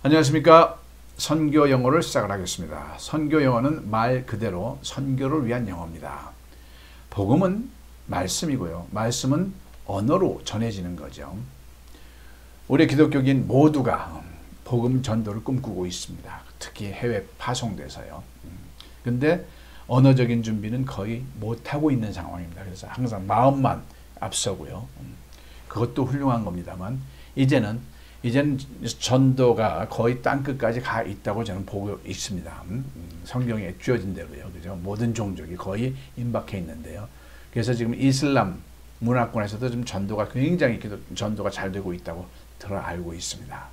안녕하십니까. 선교 영어를 시작을 하겠습니다. 선교 영어는 말 그대로 선교를 위한 영어입니다. 복음은 말씀이고요. 말씀은 언어로 전해지는 거죠. 우리 기독교인 모두가 복음 전도를 꿈꾸고 있습니다. 특히 해외 파송돼서요. 근데 언어적인 준비는 거의 못하고 있는 상황입니다. 그래서 항상 마음만 앞서고요. 그것도 훌륭한 겁니다만 이제는 전도가 거의 땅끝까지 가 있다고 저는 보고 있습니다. 성경에 주어진 대로요. 그죠? 모든 종족이 거의 임박해 있는데요. 그래서 지금 이슬람 문화권에서도 좀 전도가 굉장히 전도가 잘 되고 있다고 들어 알고 있습니다.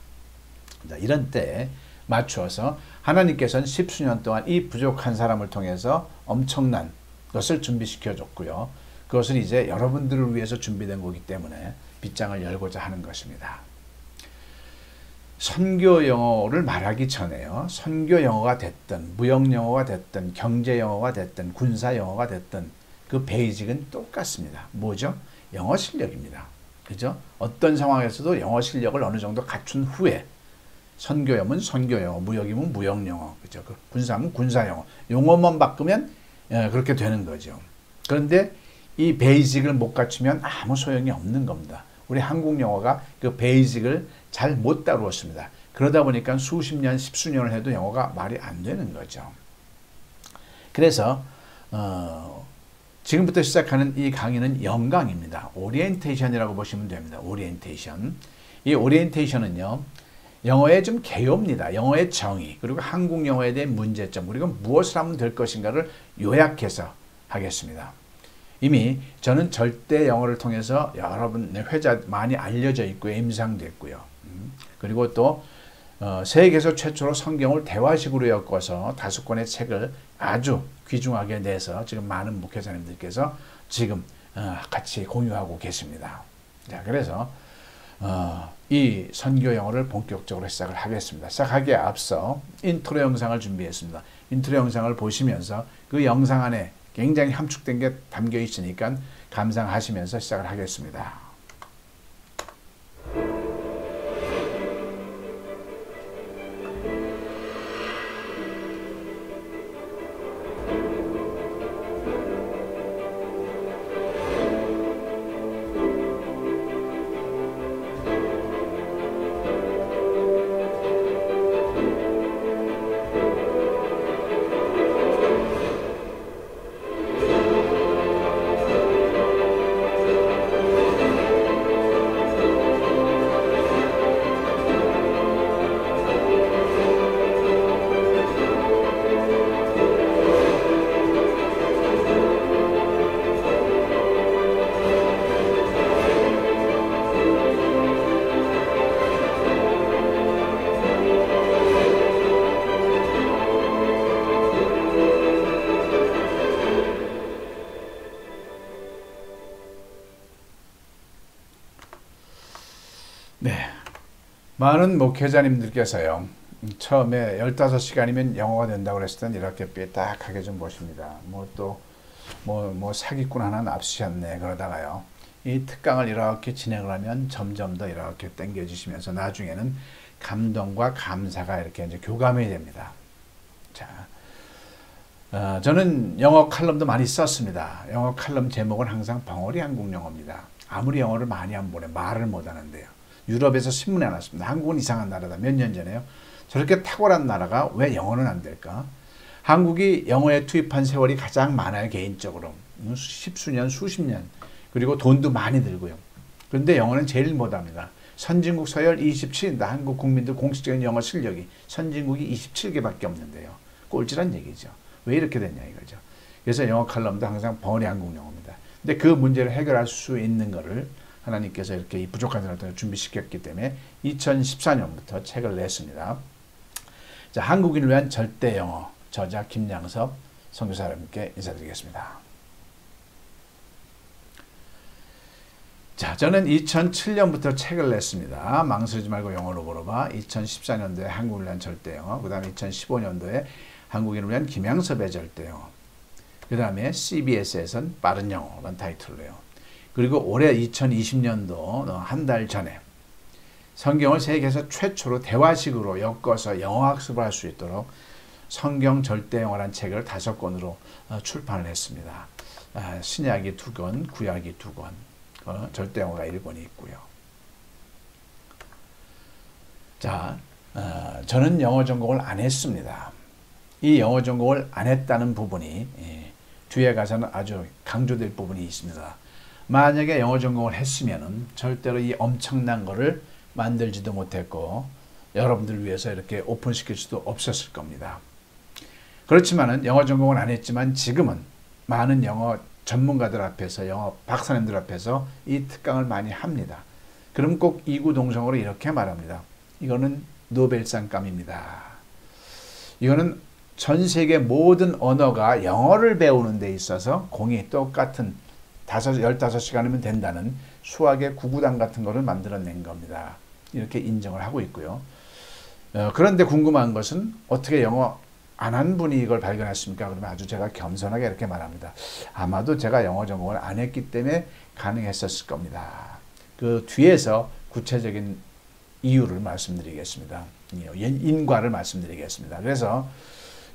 자, 이런 때에 맞추어서 하나님께서는 십수년 동안 이 부족한 사람을 통해서 엄청난 것을 준비시켜 줬고요. 그것을 이제 여러분들을 위해서 준비된 거기 때문에 빗장을 열고자 하는 것입니다. 선교 영어를 말하기 전에요. 선교 영어가 됐든 무역 영어가 됐든 경제 영어가 됐든 군사 영어가 됐든 그 베이직은 똑같습니다. 뭐죠? 영어 실력입니다. 그죠? 어떤 상황에서도 영어 실력을 어느 정도 갖춘 후에 선교염은 선교 영어, 무역이면 무역 영어, 그죠? 군사면 군사 영어. 용어만 바꾸면 그렇게 되는 거죠. 그런데 이 베이직을 못 갖추면 아무 소용이 없는 겁니다. 우리 한국 영어가 그 베이직을 잘 못 다루었습니다. 그러다 보니까 수십 년, 십수년을 해도 영어가 말이 안 되는 거죠. 그래서 지금부터 시작하는 이 강의는 영강입니다. 오리엔테이션이라고 보시면 됩니다. 오리엔테이션. 이 오리엔테이션은요. 영어의 좀 개요입니다. 영어의 정의, 그리고 한국 영어에 대한 문제점, 그리고 무엇을 하면 될 것인가를 요약해서 하겠습니다. 이미 저는 절대 영어를 통해서 여러분의 회자 많이 알려져 있고요. 임상됐고요. 그리고 또 세계에서 최초로 성경을 대화식으로 엮어서 5권의 책을 아주 귀중하게 내서 지금 많은 목회자님들께서 지금 같이 공유하고 계십니다. 자, 그래서 이 선교 영어를 본격적으로 시작을 하겠습니다. 시작하기에 앞서 인트로 영상을 준비했습니다. 인트로 영상을 보시면서 그 영상 안에 굉장히 함축된 게 담겨 있으니까 감상하시면서 시작을 하겠습니다. 네, 많은 목회자님들께서요. 처음에 15시간이면 영어가 된다고 그랬을 땐 이렇게 삐딱하게 좀 보십니다. 뭐 사기꾼 하나 납치셨네 그러다가요. 이 특강을 이렇게 진행을 하면 점점 더 이렇게 당겨주시면서 나중에는 감동과 감사가 이렇게 이제 교감이 됩니다. 자, 저는 영어 칼럼도 많이 썼습니다. 영어 칼럼 제목은 항상 벙어리 한국 영어입니다. 아무리 영어를 많이 안 보내 말을 못 하는데요. 유럽에서 신문에 나왔습니다. 한국은 이상한 나라다. 몇 년 전에요. 저렇게 탁월한 나라가 왜 영어는 안 될까? 한국이 영어에 투입한 세월이 가장 많아요. 개인적으로. 십수년, 수십 년. 그리고 돈도 많이 들고요. 그런데 영어는 제일 못합니다. 선진국 서열 27인다. 한국 국민들 공식적인 영어 실력이 선진국이 27개밖에 없는데요. 꼴찌란 얘기죠. 왜 이렇게 됐냐 이거죠. 그래서 영어 칼럼도 항상 벙어리 한국 영어입니다. 근데 그 문제를 해결할 수 있는 거를 하나님께서 이렇게 이 부족한 사람을 준비시켰기 때문에 2014년부터 책을 냈습니다. 자, 한국인을 위한 절대 영어 저자 김양섭 선교사님께 인사드리겠습니다. 자, 저는 2007년부터 책을 냈습니다. 망설이지 말고 영어로 물어봐. 2014년도에 한국인을 위한 절대 영어, 그 다음에 2015년도에 한국인을 위한 김양섭의 절대 영어, 그 다음에 CBS에선 빠른 영어라는 타이틀로요. 그리고 올해 2020년도 한 달 전에 성경을 세계에서 최초로 대화식으로 엮어서 영어 학습을 할 수 있도록 성경 절대 영어란 책을 5권으로 출판을 했습니다. 신약이 2권, 구약이 2권, 절대 영어가 1권이 있고요. 자, 저는 영어 전공을 안 했습니다. 이 영어 전공을 안 했다는 부분이 뒤에 가서는 아주 강조될 부분이 있습니다. 만약에 영어 전공을 했으면 절대로 이 엄청난 거를 만들지도 못했고 여러분들을 위해서 이렇게 오픈시킬 수도 없었을 겁니다. 그렇지만은 영어 전공을 안 했지만 지금은 많은 영어 전문가들 앞에서 영어 박사님들 앞에서 이 특강을 많이 합니다. 그럼 꼭 이구동성으로 이렇게 말합니다. 이거는 노벨상감입니다. 이거는 전 세계 모든 언어가 영어를 배우는 데 있어서 공이 똑같은 15시간이면 된다는 수학의 구구단 같은 거를 만들어낸 겁니다. 이렇게 인정을 하고 있고요. 그런데 궁금한 것은 어떻게 영어 안 한 분이 이걸 발견했습니까? 그러면 아주 제가 겸손하게 이렇게 말합니다. 아마도 제가 영어 전공을 안 했기 때문에 가능했었을 겁니다. 그 뒤에서 구체적인 이유를 말씀드리겠습니다. 인과를 말씀드리겠습니다. 그래서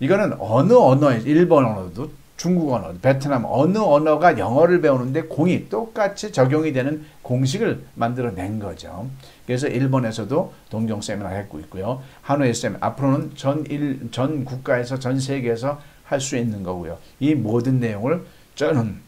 이거는 어느 언어에 일본 언어도 중국 언어, 베트남 어느 언어가 영어를 배우는데 공이 똑같이 적용이 되는 공식을 만들어낸 거죠. 그래서 일본에서도 동종 세미나를 했고 있고요. 하노이 세미나 앞으로는 전 국가에서 전 세계에서 할 수 있는 거고요. 이 모든 내용을 저는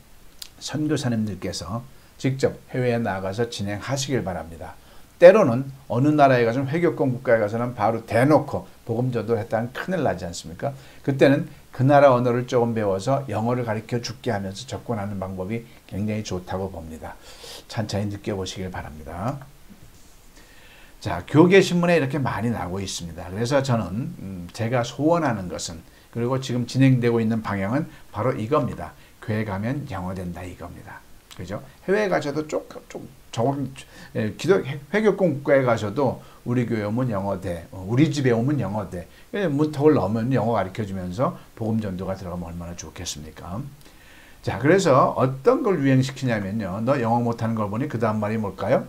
선교사님들께서 직접 해외에 나가서 진행하시길 바랍니다. 때로는 어느 나라에 가서는 회교권 국가에 가서는 바로 대놓고 복음 전도를 했다는 큰일 나지 않습니까? 그때는 그 나라 언어를 조금 배워서 영어를 가르쳐 죽게 하면서 접근하는 방법이 굉장히 좋다고 봅니다. 천천히 느껴보시길 바랍니다. 자, 교계신문에 이렇게 많이 나오고 있습니다. 그래서 저는 제가 소원하는 것은 그리고 지금 진행되고 있는 방향은 바로 이겁니다. 교회 가면 영어 된다 이겁니다. 그죠? 해외에 가셔도 기도 회교권 국가에 가셔도 우리 교회 오면 영어 돼, 우리 집에 오면 영어 돼. 문턱을 넘으면 영어 가르쳐주면서 복음 전도가 들어가면 얼마나 좋겠습니까? 자, 그래서 어떤 걸 유행시키냐면요. 너 영어 못하는 걸 보니 그 다음 말이 뭘까요?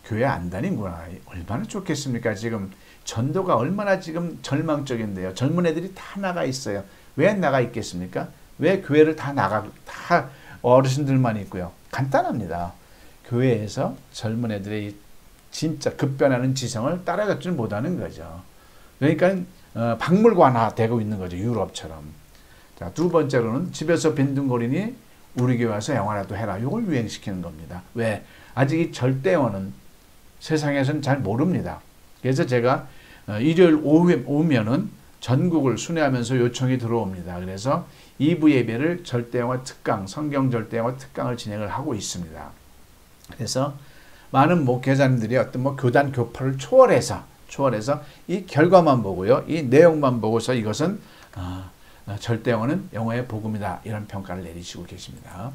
교회 안 다니구나. 얼마나 좋겠습니까? 지금 전도가 얼마나 지금 절망적인데요. 젊은 애들이 다 나가 있어요. 왜 나가 있겠습니까? 왜 교회를 다 어르신들만 있고요. 간단합니다. 교회에서 젊은 애들의 진짜 급변하는 지성을 따라잡지 못하는 거죠. 그러니까 박물관화 되고 있는 거죠. 유럽처럼. 자, 두 번째로는 집에서 빈둥거리니 우리 교회 와서 영어라도 해라. 이걸 유행시키는 겁니다. 왜? 아직 이 절대어는 세상에서는 잘 모릅니다. 그래서 제가 일요일 오후에 오면은 전국을 순회하면서 요청이 들어옵니다. 그래서 2부 예배를 절대영어 특강, 성경 절대영어 특강을 진행을 하고 있습니다. 그래서 많은 목회자님들이 어떤 교단 교파를 초월해서 이 결과만 보고요, 이 내용만 보고서 이것은 절대영어는 영어의 복음이다 이런 평가를 내리시고 계십니다.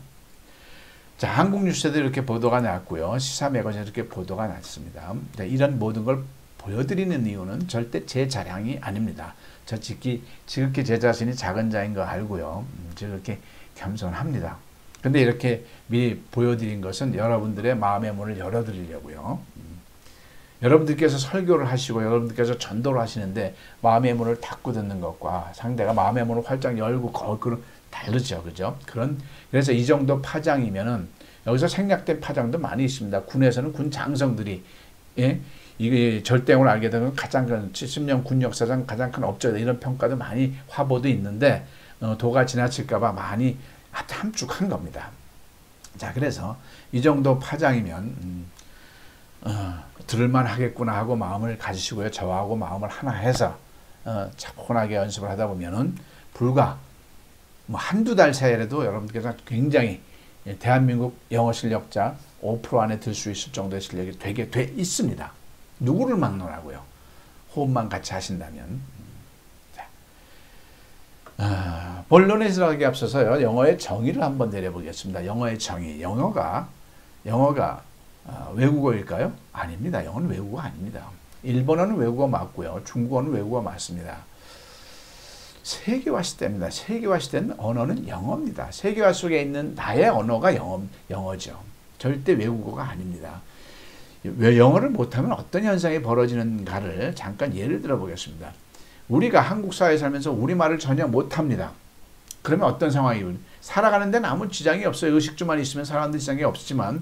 자, 한국 뉴스에도 이렇게 보도가 났고요, 시사 매거진에 이렇게 보도가 났습니다. 이런 모든 걸 보여드리는 이유는 절대 제 자랑이 아닙니다. 저 지극히 제 자신이 작은 자인 거 알고요. 저렇게 겸손합니다. 근데 이렇게 미리 보여드린 것은 여러분들의 마음의 문을 열어드리려고요. 여러분들께서 설교를 하시고 여러분들께서 전도를 하시는데 마음의 문을 닫고 듣는 것과 상대가 마음의 문을 활짝 열고 그런 다르죠. 그죠? 그래서 이 정도 파장이면은 여기서 생략된 파장도 많이 있습니다. 군에서는 군 장성들이 이게 절대영어를 알게 되면 가장 큰 70년 군 역사상 가장 큰 업적이다 이런 평가도 많이 화보도 있는데 도가 지나칠까봐 많이 함축한 겁니다. 자, 그래서 이 정도 파장이면 들을만 하겠구나 하고 마음을 가지시고요. 저하고 마음을 하나 해서 차분하게 연습을 하다 보면은 불과 한두 달 사이라도 여러분께서 굉장히 대한민국 영어 실력자 5% 안에 들 수 있을 정도의 실력이 되게 돼 있습니다. 누구를 막론하고요. 호흡만 같이 하신다면. 본론에 들어가기 앞서서요, 영어의 정의를 한번 내려보겠습니다. 영어의 정의. 영어가 외국어일까요? 아닙니다. 영어는 외국어 아닙니다. 일본어는 외국어 맞고요. 중국어는 외국어 맞습니다. 세계화 시대입니다. 세계화 시대는 언어는 영어입니다. 세계화 속에 있는 나의 언어가 영어죠. 절대 외국어가 아닙니다. 왜 영어를 못하면 어떤 현상이 벌어지는가를 잠깐 예를 들어 보겠습니다. 우리가 한국 사회에 살면서 우리말을 전혀 못합니다. 그러면 어떤 상황이 살아가는 데는 아무 지장이 없어요. 의식주만 있으면 살아가는 데 지장이 없지만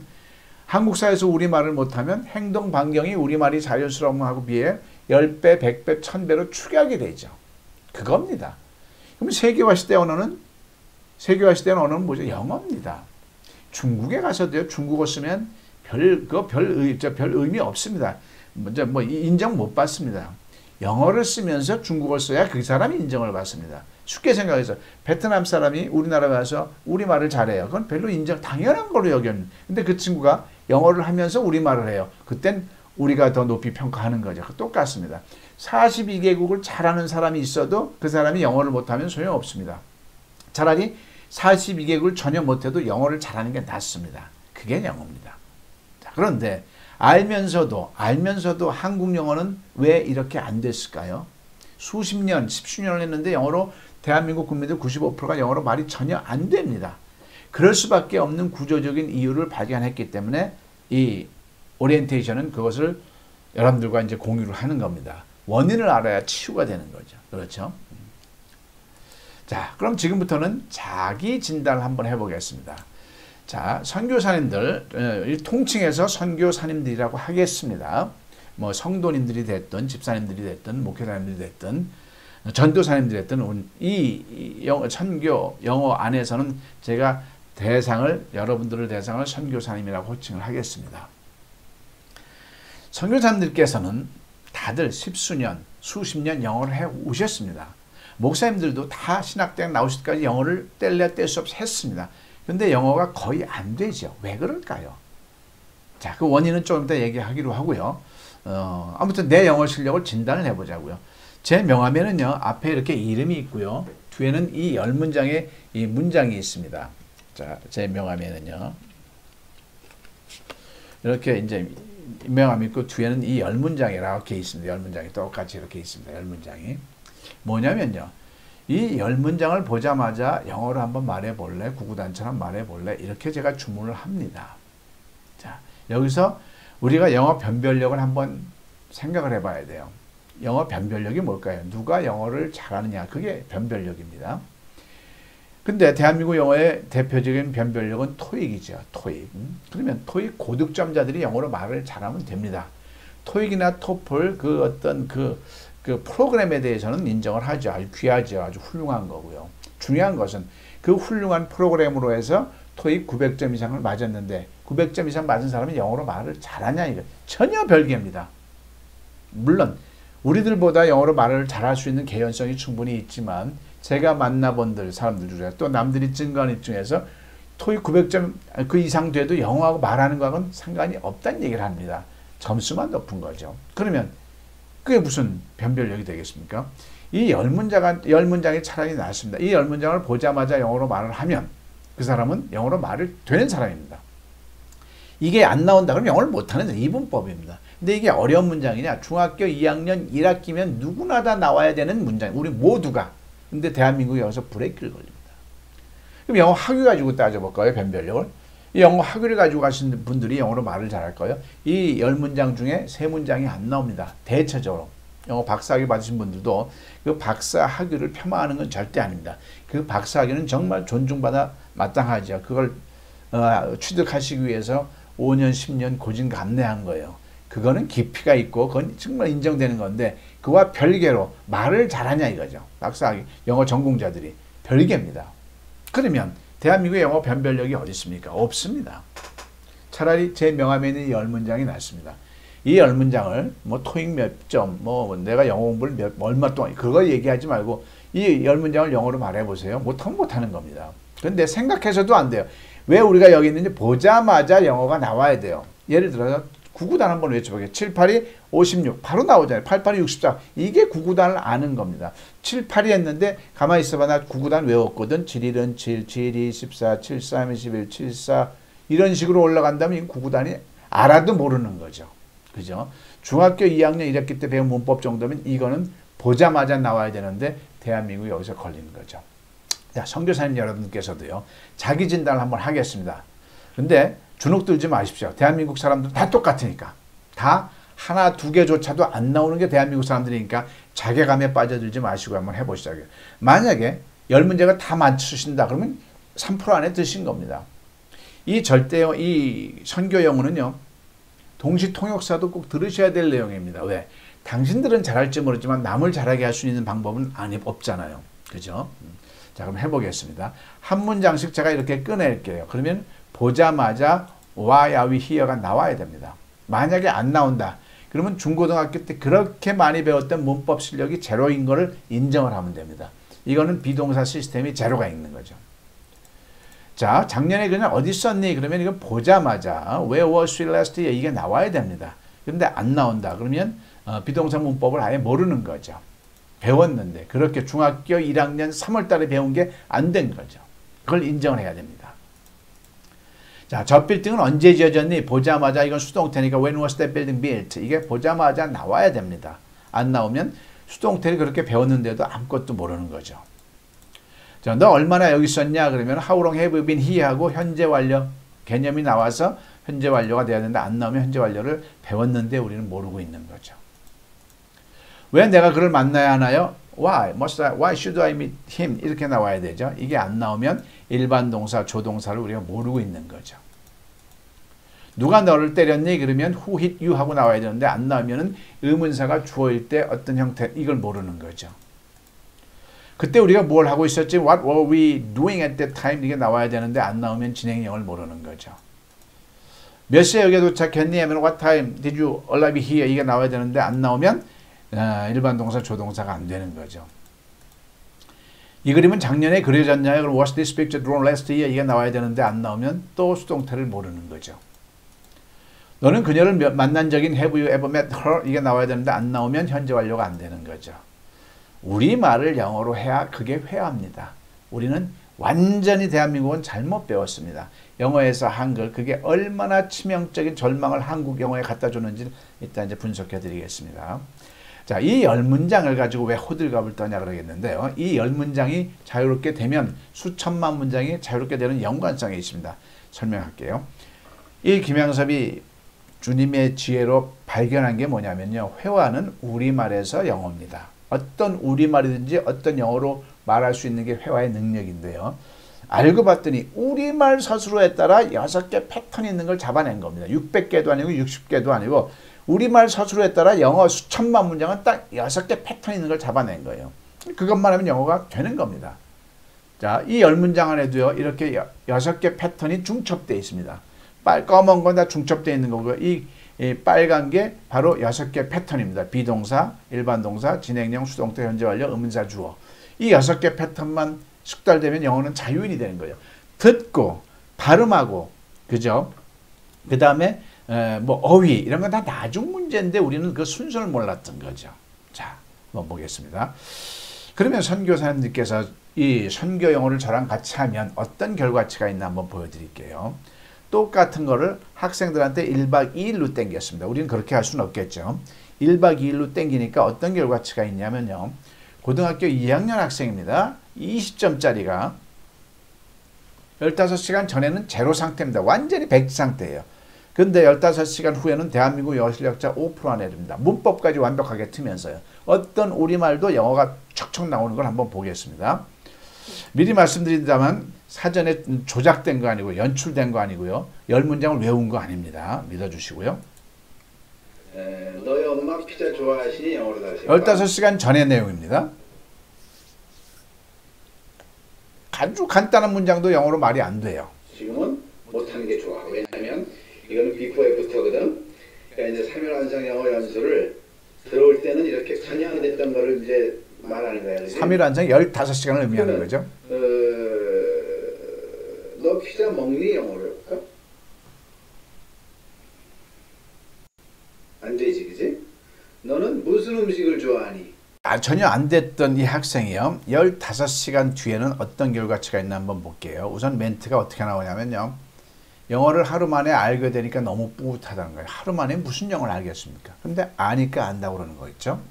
한국 사회에서 우리말을 못하면 행동 반경이 우리말이 자연스러운 것하고 비해 10배, 100배, 1000배로 축약이 되죠. 그겁니다. 그럼 세계화 시대 언어는 뭐죠? 영어입니다. 중국에 가서도요, 중국어 쓰면 별 의미 없습니다. 먼저 인정 못 받습니다. 영어를 쓰면서 중국어를 써야 그 사람이 인정을 받습니다. 쉽게 생각해서 베트남 사람이 우리나라에 와서 우리말을 잘해요. 그건 별로 당연한 걸로 여겼는데 근데 그 친구가 영어를 하면서 우리말을 해요. 그땐 우리가 더 높이 평가하는 거죠. 똑같습니다. 42개국을 잘하는 사람이 있어도 그 사람이 영어를 못하면 소용없습니다. 차라리 42개국을 전혀 못해도 영어를 잘하는 게 낫습니다. 그게 영어입니다. 자, 그런데 알면서도 한국 영어는 왜 이렇게 안 됐을까요? 수십 년, 십수년을 했는데 영어로 대한민국 국민들 95%가 영어로 말이 전혀 안 됩니다. 그럴 수밖에 없는 구조적인 이유를 발견했기 때문에 이 오리엔테이션은 그것을 여러분들과 이제 공유를 하는 겁니다. 원인을 알아야 치유가 되는 거죠. 그렇죠? 자, 그럼 지금부터는 자기 진단을 한번 해보겠습니다. 자, 선교사님들, 통칭해서 선교사님들이라고 하겠습니다. 뭐 성도님들이 됐든 집사님들이 됐든 목회자님들이 됐든 전도사님들이 됐든 이 선교 영어 안에서는 제가 여러분들의 대상을 선교사님이라고 호칭을 하겠습니다. 선교사님들께서는 다들 십수년, 수십 년 영어를 해 오셨습니다. 목사님들도 다 신학대학 나오실 때까지 영어를 뗄 수 없이 했습니다. 그런데 영어가 거의 안 되죠. 왜 그럴까요? 자, 그 원인은 조금 이따 얘기하기로 하고요. 아무튼 내 영어 실력을 진단을 해보자고요. 제 명함에는요, 앞에 이렇게 이름이 있고요. 뒤에는 이 10문장의 이 문장이 있습니다. 자, 제 명함에는요. 이렇게 이제 명함이 있고 뒤에는 이 10문장이 이렇게 있습니다. 10문장이 똑같이 이렇게 있습니다. 10문장이. 뭐냐면요. 이 10문장을 보자마자 영어로 한번 말해볼래? 구구단처럼 말해볼래? 이렇게 제가 주문을 합니다. 자, 여기서 우리가 영어 변별력을 한번 생각을 해봐야 돼요. 영어 변별력이 뭘까요? 누가 영어를 잘하느냐. 그게 변별력입니다. 근데 대한민국 영어의 대표적인 변별력은 토익이죠. 토익. 그러면 토익 고득점자들이 영어로 말을 잘하면 됩니다. 토익이나 토플 그 프로그램에 대해서는 인정을 하죠. 아주 귀하죠. 아주 훌륭한 거고요. 중요한 것은 그 훌륭한 프로그램으로 해서 토익 900점 이상을 맞았는데 900점 이상 맞은 사람이 영어로 말을 잘하냐 이거 전혀 별개입니다. 물론 우리들보다 영어로 말을 잘할 수 있는 개연성이 충분히 있지만 제가 만나본 사람들 중에 또 남들이 증거한 입장에서 토익 900점 그 이상 돼도 영어하고 말하는 거하고는 상관이 없다는 얘기를 합니다. 점수만 높은 거죠. 그러면 그게 무슨 변별력이 되겠습니까? 이 10문장이 차라리 낫습니다. 이 10문장을 보자마자 영어로 말을 하면 그 사람은 영어로 말을 되는 사람입니다. 이게 안 나온다 그러면 영어를 못하는 이분법입니다. 근데 이게 어려운 문장이냐? 중학교 2학년 1학기면 누구나 다 나와야 되는 문장. 우리 모두가. 근데 대한민국에 여기서 브레이크를 걸립니다. 그럼 영어 학위 가지고 따져볼까요? 변별력을. 이 영어 학위를 가지고 가신 분들이 영어로 말을 잘할까요? 이 10문장 중에 3문장이 안 나옵니다. 대체적으로. 영어 박사학위 받으신 분들도 그 박사 학위를 폄하하는 건 절대 아닙니다. 그 박사 학위는 정말 존중받아 마땅하죠. 그걸 취득하시기 위해서 5년, 10년 고진감래한 거예요. 그거는 깊이가 있고 그건 정말 인정되는 건데 그와 별개로 말을 잘하냐 이거죠. 박사학위, 영어 전공자들이 별개입니다. 그러면 대한민국의 영어 변별력이 어디 있습니까? 없습니다. 차라리 제 명함에 있는 이 10문장이 낫습니다. 이 10문장을 뭐 토익 몇 점, 뭐 내가 영어 공부를 얼마 동안 그거 얘기하지 말고 이 10문장을 영어로 말해보세요. 못하면 못하는 겁니다. 그런데 생각해서도 안 돼요. 왜 우리가 여기 있는지 보자마자 영어가 나와야 돼요. 예를 들어서 구구단 한번 외쳐보게요. 7, 8이 56 바로 나오잖아요. 8, 8이 64 이게 구구단을 아는 겁니다. 7, 8이 했는데 가만히 있어봐 나 구구단 외웠거든. 7, 1은 7, 7, 2, 14, 7, 3, 21, 7, 4 이런 식으로 올라간다면 이 구구단이 알아도 모르는 거죠. 그죠? 중학교 2학년 1학기 때 배운 문법 정도면 이거는 보자마자 나와야 되는데 대한민국이 여기서 걸리는 거죠. 자, 선교사님 여러분께서도요. 자기 진단을 한번 하겠습니다. 근데 주눅 들지 마십시오. 대한민국 사람들 다 똑같으니까. 다 하나 두 개조차도 안 나오는 게 대한민국 사람들이니까 자괴감에 빠져들지 마시고 한번 해보시죠. 만약에 10문제가 다 맞추신다 그러면 3% 안에 드신 겁니다. 이 선교 영어는요, 동시 통역사도 꼭 들으셔야 될 내용입니다. 왜? 당신들은 잘할지 모르지만 남을 잘하게 할 수 있는 방법은 없잖아요. 그죠? 자, 그럼 해보겠습니다. 한 문장씩 제가 이렇게 꺼낼게요. 그러면 보자마자 why are we here가 나와야 됩니다. 만약에 안 나온다. 그러면 중고등학교 때 그렇게 많이 배웠던 문법 실력이 제로인 거를 인정을 하면 됩니다. 이거는 비동사 시스템이 제로가 있는 거죠. 자, 작년에 그냥 어디 썼니? 그러면 이거 보자마자 where was she last year? 이게 나와야 됩니다. 그런데 안 나온다. 그러면 비동사 문법을 아예 모르는 거죠. 배웠는데 그렇게 중학교 1학년 3월 달에 배운 게 안 된 거죠. 그걸 인정을 해야 됩니다. 자, 저 빌딩은 언제 지어졌니? 보자마자 이건 수동태니까 when was that building built? 이게 보자마자 나와야 됩니다. 안 나오면 수동태를 그렇게 배웠는데도 아무것도 모르는 거죠. 자, 너 얼마나 여기 있었냐? 그러면 how long have you been here? 하고 현재 완료 개념이 나와서 현재 완료가 돼야 되는데 안 나오면 현재 완료를 배웠는데 우리는 모르고 있는 거죠. 왜 내가 그를 만나야 하나요? Why should I meet him? 이렇게 나와야 되죠. 이게 안 나오면 일반 동사, 조동사를 우리가 모르고 있는 거죠. 누가 너를 때렸니? 그러면 who hit you? 하고 나와야 되는데 안 나오면 의문사가 주어일 때 어떤 형태, 이걸 모르는 거죠. 그때 우리가 뭘 하고 있었지? What were we doing at that time? 이게 나와야 되는데 안 나오면 진행형을 모르는 거죠. 몇 시에 여기에 도착했니? 하면 what time did you arrive here? 이게 나와야 되는데 안 나오면 일반 동사, 조동사가 안 되는 거죠. 이 그림은 작년에 그려졌나요? 그럼 was this picture drawn last year? 이게 나와야 되는데 안 나오면 또 수동태를 모르는 거죠. 너는 그녀를 만난 적인 have you ever met her? 이게 나와야 되는데 안 나오면 현재 완료가 안 되는 거죠. 우리말을 영어로 해야 그게 회화입니다. 우리는 완전히 대한민국은 잘못 배웠습니다. 영어에서 한글, 그게 얼마나 치명적인 절망을 한국 영어에 갖다 줬는지 일단 이제 분석해 드리겠습니다. 자, 이 10문장을 가지고 왜 호들갑을 떠냐 그러겠는데요. 이 10문장이 자유롭게 되면 수천만 문장이 자유롭게 되는 연관성이 있습니다. 설명할게요. 이 김양섭이 주님의 지혜로 발견한 게 뭐냐면요. 회화는 우리말에서 영어입니다. 어떤 우리말이든지 어떤 영어로 말할 수 있는 게 회화의 능력인데요. 알고 봤더니 우리말 서술어에 따라 6개 패턴이 있는 걸 잡아낸 겁니다. 600개도 아니고 60개도 아니고 우리말 서술어에 따라 영어 수천만 문장은 딱 6개 패턴이 있는 걸 잡아낸 거예요. 그것만 하면 영어가 되는 겁니다. 자, 이 10문장 안에도요. 이렇게 6개 패턴이 중첩되어 있습니다. 검은 건 다 중첩되어 있는 거고요. 이 빨간 게 바로 6개 패턴입니다. 비동사, 일반 동사, 진행형, 수동태, 현재 완료, 의문사, 주어. 이 6개 패턴만 숙달되면 영어는 자유인이 되는 거예요. 듣고 발음하고 그죠? 그 다음에 뭐 어휘 이런 건 다 나중 문제인데 우리는 그 순서를 몰랐던 거죠. 자, 한번 보겠습니다. 그러면 선교사님들께서 이 선교 영어를 저랑 같이 하면 어떤 결과치가 있나 한번 보여드릴게요. 똑같은 거를 학생들한테 1박 2일로 땡겼습니다. 우리는 그렇게 할 수는 없겠죠. 1박 2일로 땡기니까 어떤 결과치가 있냐면요. 고등학교 2학년 학생입니다. 20점짜리가 15시간 전에는 제로 상태입니다. 완전히 백지 상태예요. 근데 15시간 후에는 대한민국 영어 실력자 5% 안에 듭니다. 문법까지 완벽하게 트면서요. 어떤 우리말도 영어가 척척 나오는 걸 한번 보겠습니다. 미리 말씀드린다면 사전에 조작된 거 아니고 연출된 거 아니고요. 10문장을 외운 거 아닙니다. 믿어주시고요. 너희 엄마 피자 좋아하시니? 영어로 다시 15시간 전의 내용입니다. 아주 간단한 문장도 영어로 말이 안 돼요. 지금은 못하는 게 좋아. 왜냐하면 이거는 비포 애프터거든. 그러니까 이제 3일 완성 영어 연수를 들어올 때는 이렇게 전혀 안 됐던 거를 이제 말하는 거야. 그치? 3일 완성 15시간을 의미하는 거죠. 너 피자 먹니? 영어로 해볼까? 안 되지, 그지? 너는 무슨 음식을 좋아하니? 전혀 안 됐던 이 학생이요. 15시간 뒤에는 어떤 결과치가 있나 한번 볼게요. 우선 멘트가 어떻게 나오냐면요. 영어를 하루 만에 알게 되니까 너무 뿌듯하다는 거예요. 하루 만에 무슨 영어를 알겠습니까? 근데 아니까 안다고 그러는 거 있죠.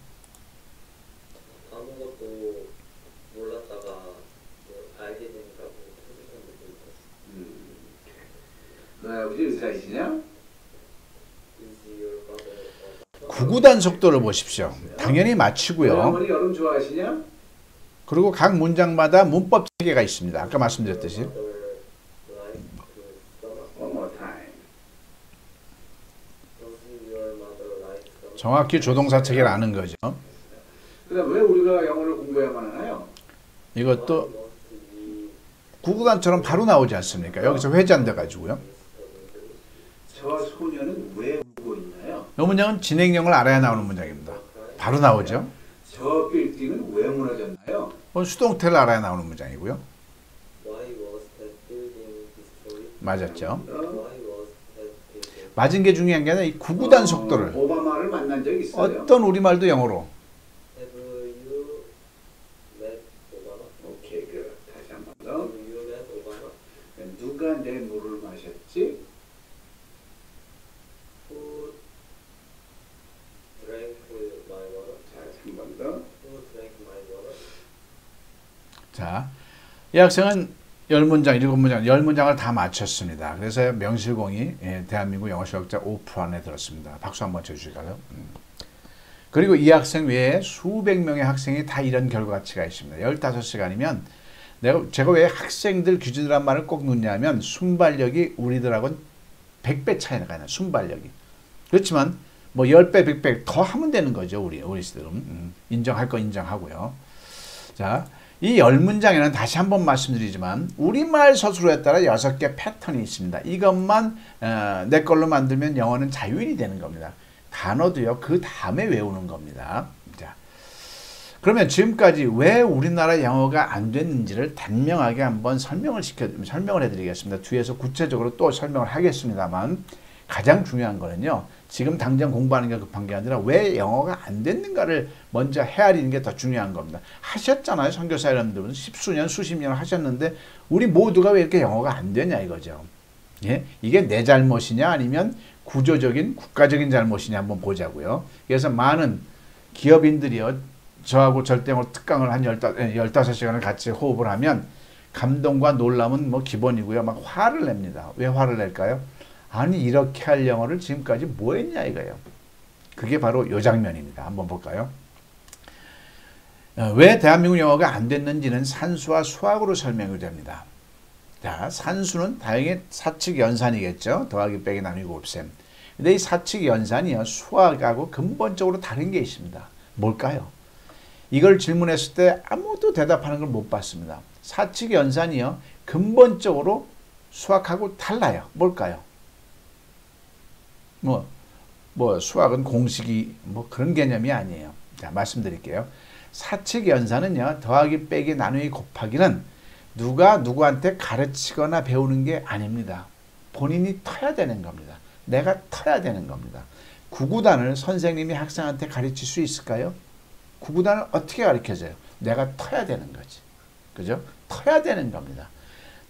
아무것도 몰랐다가 알게 되니까 너 아버지 의사이시냐? 구구단 속도를 보십시오. 당연히 맞추고요. 어머니 여름 좋아하시냐? 그리고 각 문장마다 문법 체계가 있습니다. 아까 말씀드렸듯이. One more time. 정확히 조동사 체계를 아는 거죠. 그다음 왜 우리가 영어를 공부해야만 하나요? 이것도 구구단처럼 바로 나오지 않습니까? 여기서 회자돼 가지고요. 저 소녀는 왜 울고 있나요? 이 문장은 진행형을 알아야 나오는 문장입니다. 바로 나오죠. 저 빌딩은 왜 무너졌나요? 수동태를 알아야 나오는 문장이고요. Why was that building destroyed? 맞았죠. Why was that building? 맞은 게 중요한 게 아니라 이 구구단 속도를 오바마를 만난 적 있어요? 어떤 우리말도 영어로 Have you met Obama? 오케이, 그 다시 한 번 더. Have you met Obama? 누가 내 물을 마셨지? Who drank my water? 자, 한 번 더. Who drank my water? 자, 이 학생은 10문장, 7문장, 10문장을 다 맞췄습니다. 그래서 명실공히 대한민국 영어 실력자 5% 안에 들었습니다. 박수 한번 쳐주실까요? 그리고 이 학생 외에 수백 명의 학생이 다 이런 결과치가 있습니다. 15시간이면 제가 왜 학생들 기준이란 말을 꼭 넣냐면 순발력이 우리들하고는 100배 차이가 나요. 순발력이. 그렇지만 뭐 10배, 100배 더 하면 되는 거죠. 우리들은. 인정할 거 인정하고요. 자, 이 10문장에는 다시 한번 말씀드리지만 우리말 서술어에 따라 6개 패턴이 있습니다. 이것만 내 걸로 만들면 영어는 자유인이 되는 겁니다. 단어도요. 그 다음에 외우는 겁니다. 자, 그러면 지금까지 왜 우리나라 영어가 안 됐는지를 단명하게 한번 설명을 해드리겠습니다. 뒤에서 구체적으로 또 설명을 하겠습니다만 가장 중요한 거는요. 지금 당장 공부하는 게 급한 게 아니라 왜 영어가 안 됐는가를 먼저 헤아리는 게 더 중요한 겁니다. 하셨잖아요. 선교사 여러분들은 십수년, 수십 년을 하셨는데 우리 모두가 왜 이렇게 영어가 안 되냐 이거죠. 예? 이게 내 잘못이냐 아니면 구조적인 국가적인 잘못이냐 한번 보자고요. 그래서 많은 기업인들이요. 저하고 절대어로 특강을 한 15시간을 같이 호흡을 하면 감동과 놀람은 뭐 기본이고요. 막 화를 냅니다. 왜 화를 낼까요? 아니 이렇게 할 영어를 지금까지 뭐 했냐 이거예요. 그게 바로 이 장면입니다. 한번 볼까요? 왜 대한민국 영어가 안 됐는지는 산수와 수학으로 설명이 됩니다. 자, 산수는 다행히 사칙 연산이겠죠. 더하기 빼기 나누기 곱셈. 근데 이 사칙 연산이요. 수학하고 근본적으로 다른 게 있습니다. 뭘까요? 이걸 질문했을 때 아무도 대답하는 걸 못 봤습니다. 사칙 연산이요. 근본적으로 수학하고 달라요. 뭘까요? 뭐 수학은 공식이 뭐 그런 개념이 아니에요. 자, 말씀드릴게요. 사칙 연산은요. 더하기 빼기 나누기 곱하기는 누가 누구한테 가르치거나 배우는 게 아닙니다. 본인이 터야 되는 겁니다. 내가 터야 되는 겁니다. 구구단을 선생님이 학생한테 가르칠 수 있을까요? 구구단을 어떻게 가르쳐줘요? 내가 터야 되는 거지. 그죠? 터야 되는 겁니다.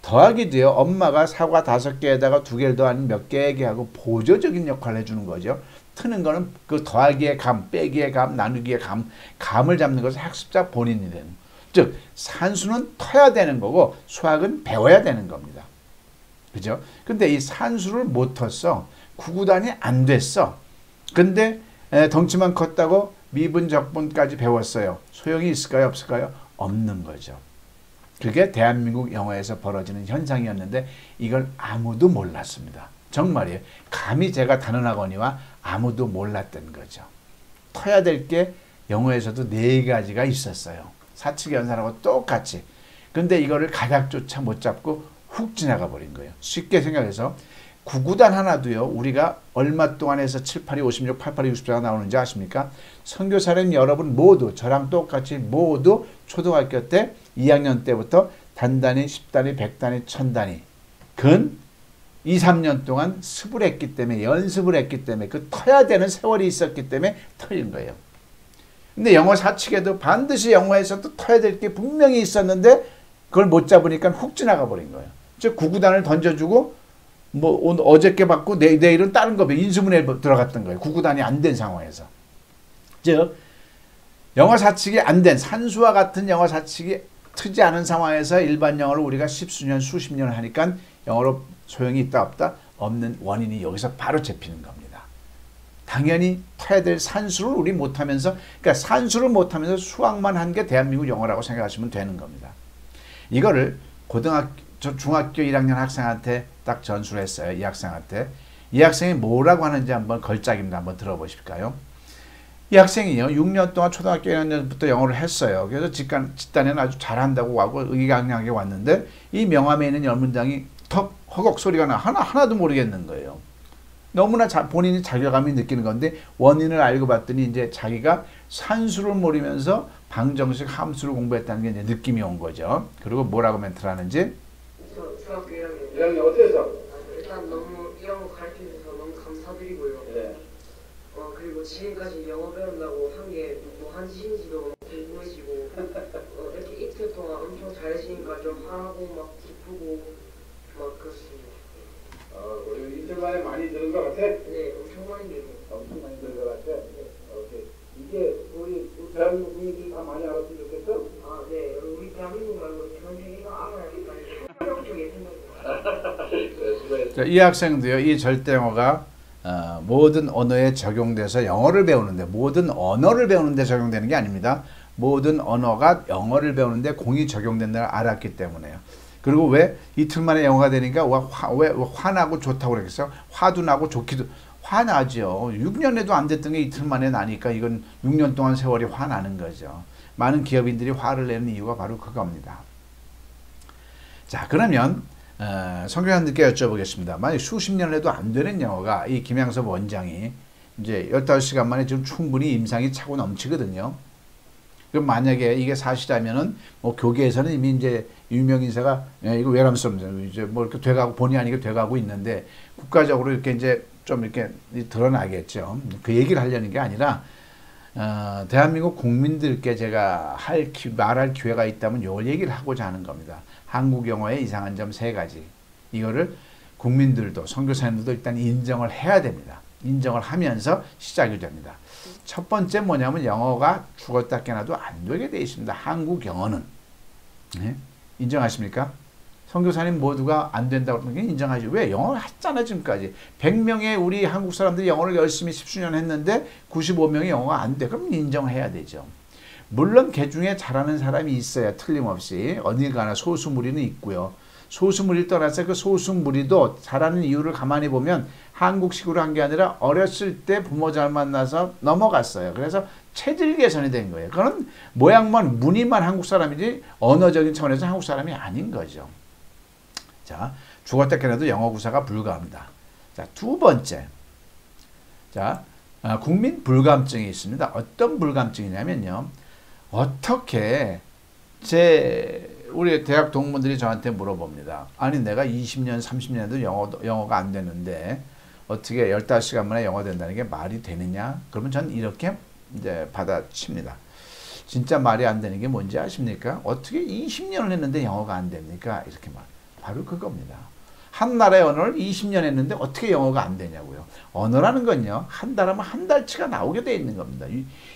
더하기도요. 엄마가 사과 5개에다가 2개를 더 아니면 몇 개 얘기하고 보조적인 역할을 해주는 거죠. 트는 거는 그 더하기의 감, 빼기의 감, 나누기의 감을 잡는 것은 학습자 본인이 되는. 즉 산수는 터야 되는 거고 수학은 배워야 되는 겁니다. 그죠? 근데 이 산수를 못 텄어. 구구단이 안 됐어. 근데 덩치만 컸다고 미분, 적분까지 배웠어요. 소용이 있을까요? 없을까요? 없는 거죠. 그게 대한민국 영어에서 벌어지는 현상이었는데 이걸 아무도 몰랐습니다. 정말이에요. 감히 제가 단언하거니와 아무도 몰랐던 거죠. 터야 될 게 영어에서도 4가지가 있었어요. 사칙 연산하고 똑같이. 근데 이거를 가닥조차 못 잡고 훅 지나가 버린 거예요. 쉽게 생각해서 구구단 하나도요. 우리가 얼마 동안 해서 7, 8이 56, 8, 8이 64가 나오는지 아십니까? 선교사님 여러분 모두 저랑 똑같이 모두 초등학교 때 2학년 때부터 단단히 10단위, 100단위, 1000단위 근 2, 3년 동안 습을 했기 때문에 연습을 했기 때문에 그 터야 되는 세월이 있었기 때문에 터인 거예요. 근데 영어 사칙에도 반드시 영어에서도 터야 될 게 분명히 있었는데 그걸 못 잡으니까 훅 지나가 버린 거예요. 즉 구구단을 던져주고 뭐 오늘 어저께 받고 내일은 다른 거 인수분해 들어갔던 거예요. 구구단이 안 된 상황에서. 즉 영어 사칙이 안 된 산수와 같은 영어 사칙이 트지 않은 상황에서 일반 영어를 우리가 십수년 수십 년을 하니까 영어로 소용이 있다 없다? 없는 원인이 여기서 바로 잡히는 겁니다. 당연히 타야 될 산수를 우리 못하면서, 그러니까 산수를 못하면서 수학만 한 게 대한민국 영어라고 생각하시면 되는 겁니다. 이거를 중학교 1학년 학생한테 딱 전수를 했어요. 이 학생한테. 이 학생이 뭐라고 하는지 한번 걸작입니다. 한번 들어보실까요? 이 학생이요, 6년 동안 초등학교 1학년부터 영어를 했어요. 그래서 집단에는 아주 잘한다고 하고 의기양양하게 왔는데 이 명함에 있는 연문장이 턱 허걱 소리가 하나도 모르겠는 거예요. 너무나 본인이 자괴감이 느끼는 건데 원인을 알고 봤더니 이제 자기가 산수를 모르면서 방정식 함수를 공부했다는 게 이제 느낌이 온 거죠. 그리고 뭐라고 멘트를 하는지. 중학교 1학년. 1학년 어때서? 일단 너무 이런 거 가르쳐주셔서 너무 감사드리고요. 네. 그리고 지금까지 영어 배운다고 한 게 뭐 한짓인지도 궁금해지고 이렇게 이틀 동안 엄청 잘하시니까 좀 화나고 막 기쁘고 막 그렇습니다. 우리 이틀 만에 많이 들은 것 같아? 네, 엄청 많이 배우고. 엄청 많이 들은 것 같아? 오케이. 이게 우리 대한민국 분위기 다 많이 알았으면 좋겠어? 아, 네. 우리 대한민국 말고 전 세계가 알아야겠다는 그런 쪽에 생각이 네, 수고했어. 이 학생도요, 이 절대 영어가 모든 언어에 적용돼서 영어를 배우는데, 모든 언어를 배우는데 적용되는 게 아닙니다. 모든 언어가 영어를 배우는데 공이 적용된다는 걸 알았기 때문에요. 그리고 왜 이틀 만에 영어가 되니까 왜 화나고 좋다고 그랬겠어요? 화도 나고 좋기도, 화나죠. 6년에도 안 됐던 게 이틀 만에 나니까 이건 6년 동안 세월이 화나는 거죠. 많은 기업인들이 화를 내는 이유가 바로 그겁니다. 자, 그러면 성교사님께 여쭤보겠습니다. 만약 수십 년을 해도 안 되는 영어가 이 김양섭 원장이 이제 15시간 만에 지금 충분히 임상이 차고 넘치거든요. 그럼 만약에 이게 사실이라면은 뭐 교계에서는 이미 이제 유명 인사가 이거 외람성 이제 뭐 이렇게 돼가고 본의 아니게 돼가고 있는데 국가적으로 이렇게 이제 좀 이렇게 드러나겠죠. 그 얘기를 하려는 게 아니라 대한민국 국민들께 제가 말할 기회가 있다면 이걸 얘기를 하고자 하는 겁니다. 한국 영어의 이상한 점 3가지. 이거를 국민들도 선교사님들도 일단 인정을 해야 됩니다. 인정을 하면서 시작이 됩니다. 첫 번째 뭐냐면 영어가 죽었다 깨나도 안 되게 돼 있습니다. 한국 영어는. 네? 인정하십니까? 선교사님 모두가 안 된다고 그러는 게 인정하죠. 왜? 영어를 했잖아 지금까지. 100명의 우리 한국 사람들이 영어를 열심히 10수년 했는데 95명이 영어가 안 돼. 그럼 인정해야 되죠. 물론 개 중에 잘하는 사람이 있어야 틀림없이 어딜 가나 소수무리는 있고요. 소수무리를 떠나서 그 소수무리도 잘하는 이유를 가만히 보면 한국식으로 한 게 아니라 어렸을 때 부모 잘 만나서 넘어갔어요. 그래서 체질 개선이 된 거예요. 그건 모양만 무늬만 한국 사람이지 언어적인 차원에서 한국 사람이 아닌 거죠. 자, 죽었다 깨나도 영어 구사가 불가합니다. 자, 두 번째. 자, 국민 불감증이 있습니다. 어떤 불감증이냐면요. 어떻게 우리 대학 동문들이 저한테 물어봅니다. 아니 내가 20년, 30년도 영어가 안 되는데 어떻게 15시간 만에 영어 된다는 게 말이 되느냐? 그러면 전 이렇게 이제 받아칩니다. 진짜 말이 안 되는 게 뭔지 아십니까? 어떻게 20년을 했는데 영어가 안 됩니까? 이렇게 말. 바로 그겁니다. 한 나라의 언어를 20년 했는데 어떻게 영어가 안 되냐고요. 언어라는 건요. 한 달 하면 한 달치가 나오게 돼 있는 겁니다.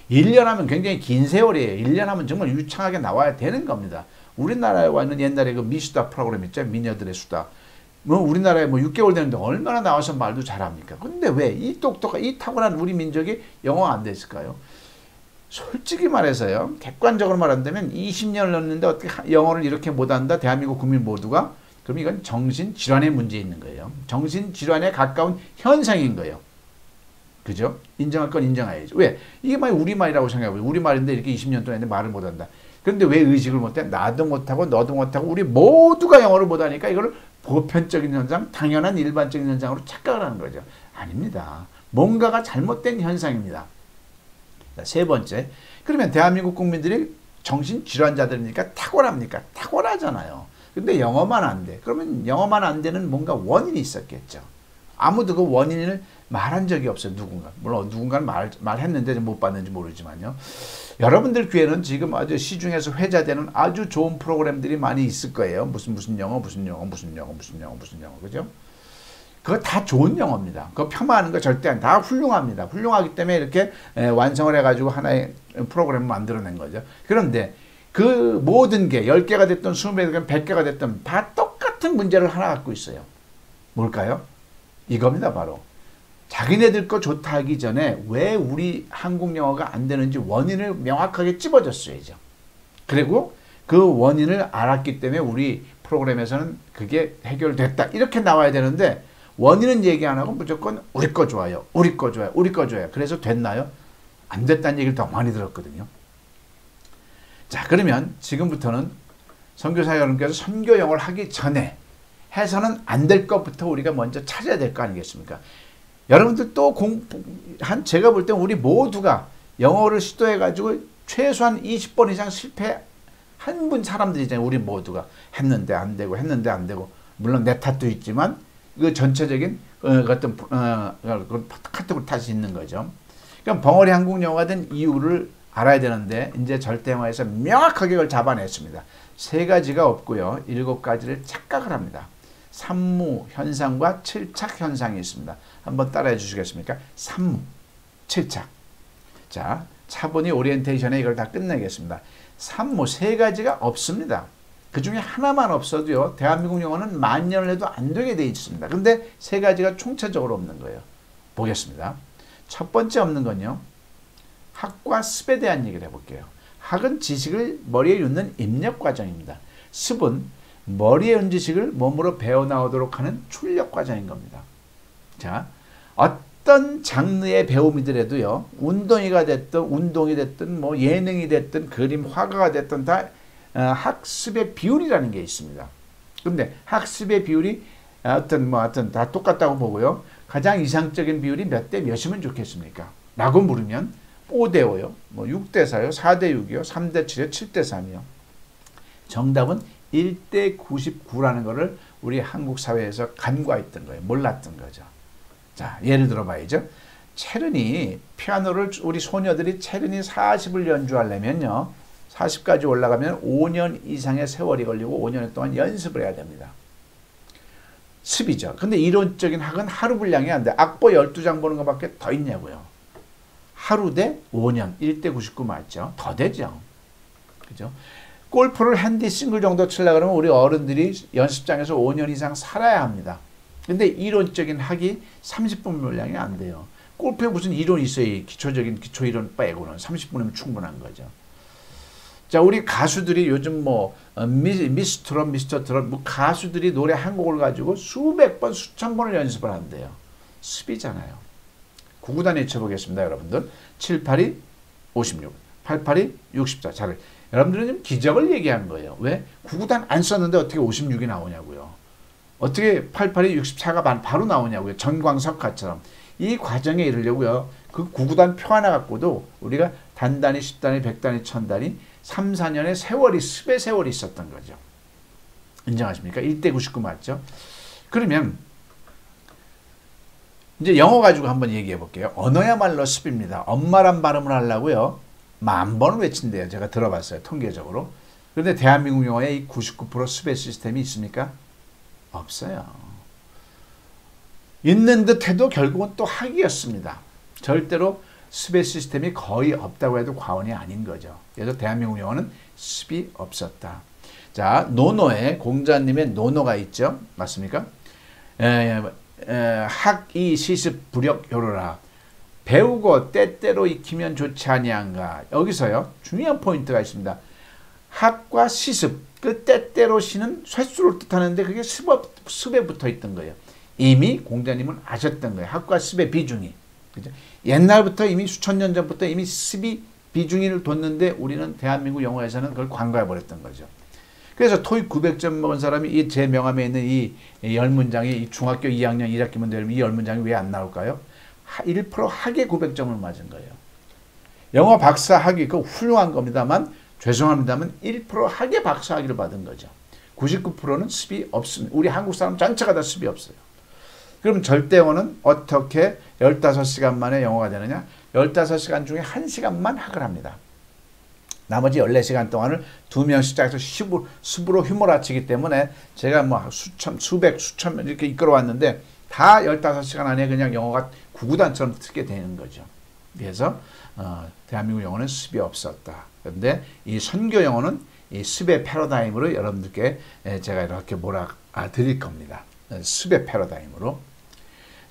1년 하면 굉장히 긴 세월이에요. 1년 하면 정말 유창하게 나와야 되는 겁니다. 우리나라에 와는 옛날에 그 미수다 프로그램 있죠. 미녀들의 수다. 뭐 우리나라에 뭐 6개월 되는데 얼마나 나와서 말도 잘합니까? 근데 왜 이 이 타고난 우리 민족이 영어가 안 됐을까요? 솔직히 말해서요. 객관적으로 말한다면 20년을 넘는데 어떻게 영어를 이렇게 못한다? 대한민국 국민 모두가? 그럼 이건 정신질환의 문제 있는 거예요. 정신질환에 가까운 현상인 거예요. 그죠? 인정할 건 인정해야죠. 왜? 이게 막 우리말이라고 생각해보세요. 우리말인데 이렇게 20년 동안 했는데 말을 못한다. 그런데 왜 의식을 못해? 나도 못하고 너도 못하고 우리 모두가 영어를 못하니까 이걸 보편적인 현상, 당연한 일반적인 현상으로 착각을 하는 거죠. 아닙니다. 뭔가가 잘못된 현상입니다. 자, 세 번째. 그러면 대한민국 국민들이 정신질환자들입니까? 탁월합니까? 탁월하잖아요. 근데 영어만 안 돼. 그러면 영어만 안 되는 뭔가 원인이 있었겠죠. 아무도 그 원인을 말한 적이 없어요. 누군가. 물론 누군가는 말했는데 못 봤는지 모르지만요. 여러분들 귀에는 지금 아주 시중에서 회자되는 아주 좋은 프로그램들이 많이 있을 거예요. 무슨 영어. 그죠? 그거 다 좋은 영어입니다. 그거 폄하하는 거 절대 아니에요. 다 훌륭합니다. 훌륭하기 때문에 이렇게 완성을 해가지고 하나의 프로그램을 만들어낸 거죠. 그런데 그 모든 게 10개가 됐든 20개가 됐든 100개가 됐든 다 똑같은 문제를 하나 갖고 있어요. 뭘까요? 이겁니다. 바로 자기네들 거 좋다 하기 전에 왜 우리 한국 영어가 안 되는지 원인을 명확하게 찝어줬어야죠. 그리고 그 원인을 알았기 때문에 우리 프로그램에서는 그게 해결됐다 이렇게 나와야 되는데 원인은 얘기 안 하고 무조건 우리 거 좋아요. 우리 거 좋아요. 우리 거 좋아요. 그래서 됐나요? 안 됐다는 얘기를 더 많이 들었거든요. 자, 그러면 지금부터는 선교사 여러분께서 선교 영어를 하기 전에 해서는 안 될 것부터 우리가 먼저 찾아야 될 거 아니겠습니까? 여러분들 또 제가 볼 때 우리 모두가 영어를 시도해가지고 최소한 20번 이상 실패한 분 사람들이잖아요. 우리 모두가 했는데 안 되고 했는데 안 되고 물론 내 탓도 있지만 그 전체적인 어떤 카테고리 탓이 있는 거죠. 그럼 벙어리 한국 영어가 된 이유를 알아야 되는데 이제 절대영어에서 명확하게 그걸 잡아냈습니다. 3가지가 없고요. 7가지를 착각을 합니다. 산무 현상과 칠착 현상이 있습니다. 한번 따라해 주시겠습니까? 산무, 칠착. 자, 차분히 오리엔테이션에 이걸 다 끝내겠습니다. 산무 3가지가 없습니다. 그 중에 하나만 없어도요. 대한민국 영어는 만년을 해도 안 되게 돼 있습니다. 근데 3가지가 총체적으로 없는 거예요. 보겠습니다. 첫 번째 없는 건요. 학과 습에 대한 얘기를 해볼게요. 학은 지식을 머리에 넣는 입력 과정입니다. 습은 머리에 온 지식을 몸으로 배워나오도록 하는 출력 과정인 겁니다. 자, 어떤 장르의 배움이더라도요. 운동이 됐든 뭐 예능이 됐든 그림 화가가 됐든 다 학습의 비율이라는 게 있습니다. 그런데 학습의 비율이 하여튼 다 똑같다고 보고요. 가장 이상적인 비율이 몇 대 몇이면 좋겠습니까? 라고 물으면 5대 5요. 뭐 6대 4요. 4대 6이요. 3대 7이요. 7대 3이요. 정답은 1대 99라는 것을 우리 한국 사회에서 간과했던 거예요. 몰랐던 거죠. 자, 예를 들어 봐야죠. 체르니 피아노를 우리 소녀들이 체르니 40을 연주하려면요. 40까지 올라가면 5년 이상의 세월이 걸리고 5년 동안 연습을 해야 됩니다. 습이죠. 근데 이론적인 학은 하루 분량이 안 돼. 악보 12장 보는 것밖에 더 있냐고요. 하루 대 5년, 1대 99 맞죠? 더 되죠. 그죠? 골프를 핸디 싱글 정도 치려고 그러면 우리 어른들이 연습장에서 5년 이상 살아야 합니다. 근데 이론적인 학이 30분 분량이 안 돼요. 골프에 무슨 이론이 있어요? 기초적인 기초 이론 빼고는 30분이면 충분한 거죠. 자, 우리 가수들이 요즘 뭐 미스터 트롯 뭐 가수들이 노래 한 곡을 가지고 수백 번 수천 번을 연습을 한대요. 습이잖아요. 9구단 외쳐보겠습니다, 여러분들. 7, 8이 56, 8, 8이 64. 자, 여러분들은 지금 기적을 얘기한 거예요. 왜? 9구단 안 썼는데 어떻게 56이 나오냐고요. 어떻게 8, 8이 64가 바로 나오냐고요. 전광석화처럼. 이 과정에 이르려고요. 그 9구단 표 하나 갖고도 우리가 단단히 10단위, 100단위, 1000단위 3, 4년의 세월이 습의 세월이 있었던 거죠. 인정하십니까? 1대 99 맞죠? 그러면 이제 영어 가지고 한번 얘기해 볼게요. 언어야말로 습입니다. 엄마란 발음을 하려고요. 10,000번을 외친대요. 제가 들어봤어요. 통계적으로. 그런데 대한민국 영어에 이 99% 습의 시스템이 있습니까? 없어요. 있는 듯 해도 결국은 또 학이었습니다. 절대로 습의 시스템이 거의 없다고 해도 과언이 아닌 거죠. 그래서 대한민국 영어는 습이 없었다. 자, 노노에 공자님의 노노가 있죠. 맞습니까? 학이 시습 불역 요로라. 배우고 때때로 익히면 좋지 아니한가. 여기서요. 중요한 포인트가 있습니다. 학과 시습. 그 때때로 시는 횟수를 뜻하는데 그게 습에 붙어 있던 거예요. 이미 공자님은 아셨던 거예요. 학과 습의 비중이. 그죠? 옛날부터 이미 수천 년 전부터 이미 습이 비중을 뒀는데 우리는 대한민국 영어에서는 그걸 간과해 버렸던 거죠. 그래서 토익 900점 먹은 사람이 이 제 명함에 있는 이 10문장이 이 중학교 2학년 1학기만 되면 이 10문장이 왜 안 나올까요? 1% 학에 900점을 맞은 거예요. 영어 박사 학위 그 훌륭한 겁니다만 죄송합니다만 1% 학에 박사 학위를 받은 거죠. 99%는 습이 없습니다. 우리 한국 사람 전체가 다 습이 없어요. 그럼 절대 영어는 어떻게 15시간 만에 영어가 되느냐? 15시간 중에 1시간만 학을 합니다. 나머지 14시간 동안을 2명씩 짜서 습으로 휘몰아치기 때문에 제가 뭐 수천 명 이렇게 이끌어왔는데 다 15시간 안에 그냥 영어가 구구단처럼 쓰게 되는 거죠. 그래서 대한민국 영어는 습이 없었다. 그런데 이 선교 영어는 이 습의 패러다임으로 여러분들께 제가 이렇게 드릴 겁니다. 습의 패러다임으로.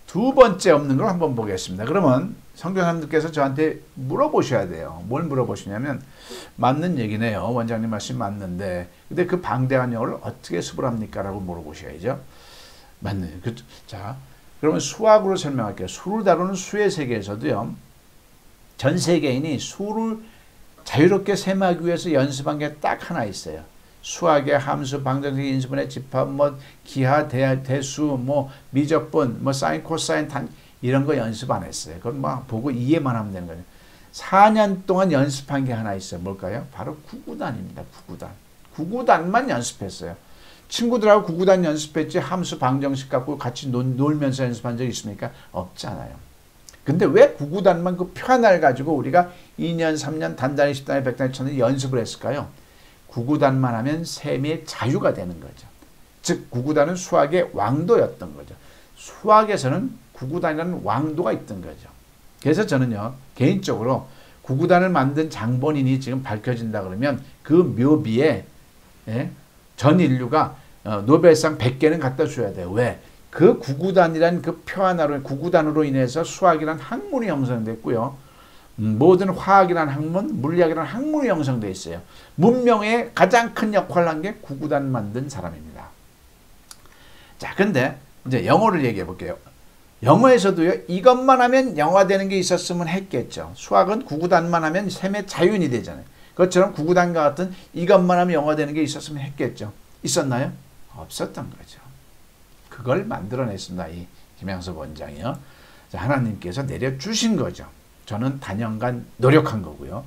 두 번째 없는 걸 한번 보겠습니다. 그러면 선교사님들께서 저한테 물어보셔야 돼요. 뭘 물어보시냐면 맞는 얘기네요. 원장님 말씀 맞는데 근데 그 방대한 영어를 어떻게 수불합니까? 라고 물어보셔야죠. 맞네. 자, 그러면 수학으로 설명할게요. 수를 다루는 수의 세계에서도요. 전 세계인이 수를 자유롭게 셈하기 위해서 연습한 게 딱 하나 있어요. 수학의 함수, 방정식, 인수분해, 집합, 뭐 기하, 대수, 뭐 미적분, 뭐 사인, 코사인, 단 이런 거 연습 안 했어요. 그건 막 보고 이해만 하면 되는 거예요. 4년 동안 연습한 게 하나 있어요. 뭘까요? 바로 구구단입니다. 구구단. 구구단만 연습했어요. 친구들하고 구구단 연습했지 함수, 방정식 갖고 같이 놀면서 연습한 적 있습니까? 없잖아요. 근데 왜 구구단만 그 표 하나를 가지고 우리가 2년, 3년, 단단히 10단위, 100단위, 1000단위 연습을 했을까요? 구구단만 하면 셈의 자유가 되는 거죠. 즉 구구단은 수학의 왕도였던 거죠. 수학에서는 구구단이라는 왕도가 있던 거죠. 그래서 저는요 개인적으로 구구단을 만든 장본인이 지금 밝혀진다 그러면 그 묘비에 전 인류가 노벨상 100개는 갖다 줘야 돼요. 왜? 그 구구단이란 그 표 하나로 구구단으로 인해서 수학이란 학문이 형성됐고요. 모든 화학이란 학문, 물리학이란 학문이 형성되어 있어요. 문명에 가장 큰 역할을 한 게 구구단 만든 사람입니다. 자, 근데 이제 영어를 얘기해 볼게요. 영어에서도요, 이것만 하면 영어되는 게 있었으면 했겠죠. 수학은 구구단만 하면 셈의 자윤이 되잖아요. 그것처럼 구구단과 같은 이것만 하면 영어되는 게 있었으면 했겠죠. 있었나요? 없었던 거죠. 그걸 만들어냈습니다. 이 김양섭 원장이요. 자, 하나님께서 내려주신 거죠. 저는 단연간 노력한 거고요.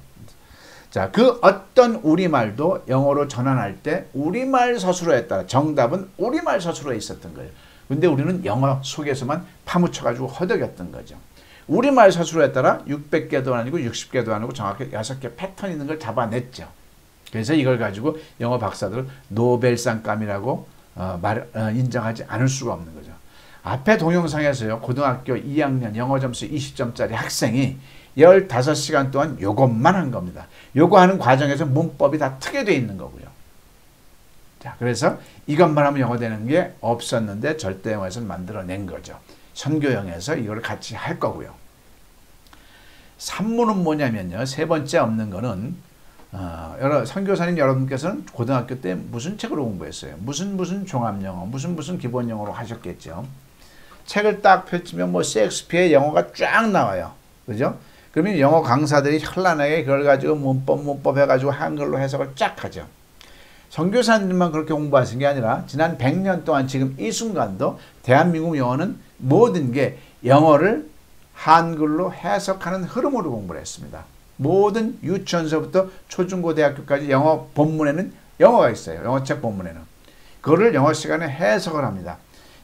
자, 그 어떤 우리말도 영어로 전환할 때 우리말 서술어에 따라 정답은 우리말 서술어에 있었던 거예요. 근데 우리는 영어 속에서만 파묻혀가지고 허덕였던 거죠. 우리말 서술어에 따라 600개도 아니고 60개도 아니고 정확히 6개 패턴 있는 걸 잡아냈죠. 그래서 이걸 가지고 영어 박사들은 노벨상감이라고 인정하지 않을 수가 없는 거죠. 앞에 동영상에서요. 고등학교 2학년 영어 점수 20점짜리 학생이 15시간 동안 요것만 한 겁니다. 요거 하는 과정에서 문법이 다 트게 돼 있는 거고요. 자, 그래서 이것만 하면 영어 되는 게 없었는데 절대 영어에서 만들어낸 거죠. 선교형에서 이걸 같이 할 거고요. 산문은 뭐냐면요. 세 번째 없는 거는 선교사님 여러분께서는 고등학교 때 무슨 책으로 공부했어요? 무슨 종합영어, 무슨 기본영어로 하셨겠죠. 책을 딱 펼치면 뭐 셰익스피어의 영어가 쫙 나와요. 그죠? 그러면 영어 강사들이 현란하게 그걸 가지고 문법 해가지고 한글로 해석을 쫙 하죠. 선교사님만 그렇게 공부하신 게 아니라 지난 100년 동안 지금 이 순간도 대한민국 영어는 모든 게 영어를 한글로 해석하는 흐름으로 공부를 했습니다. 모든 유치원서부터 초중고대학교까지 영어 본문에는 영어가 있어요. 영어책 본문에는. 그거를 영어 시간에 해석을 합니다.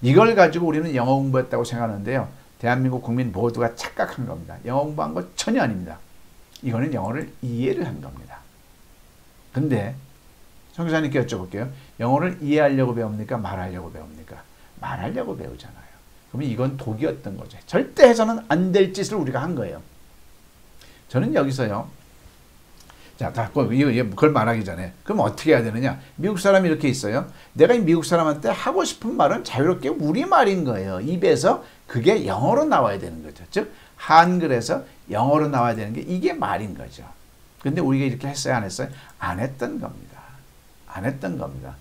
이걸 가지고 우리는 영어 공부했다고 생각하는데요. 대한민국 국민 모두가 착각한 겁니다. 영어 공부한 거 전혀 아닙니다. 이거는 영어를 이해를 한 겁니다. 근데 선교사님께 여쭤볼게요. 영어를 이해하려고 배웁니까? 말하려고 배웁니까? 말하려고 배우잖아요. 그러면 이건 독이었던 거죠. 절대 해서는 안 될 짓을 우리가 한 거예요. 저는 여기서요. 자, 그걸 말하기 전에 그럼 어떻게 해야 되느냐? 미국 사람이 이렇게 있어요. 내가 이 미국 사람한테 하고 싶은 말은 자유롭게 우리말인 거예요. 입에서 그게 영어로 나와야 되는 거죠. 즉 한글에서 영어로 나와야 되는 게 이게 말인 거죠. 근데 우리가 이렇게 했어요? 안 했어요? 안 했던 겁니다. 안 했던 겁니다.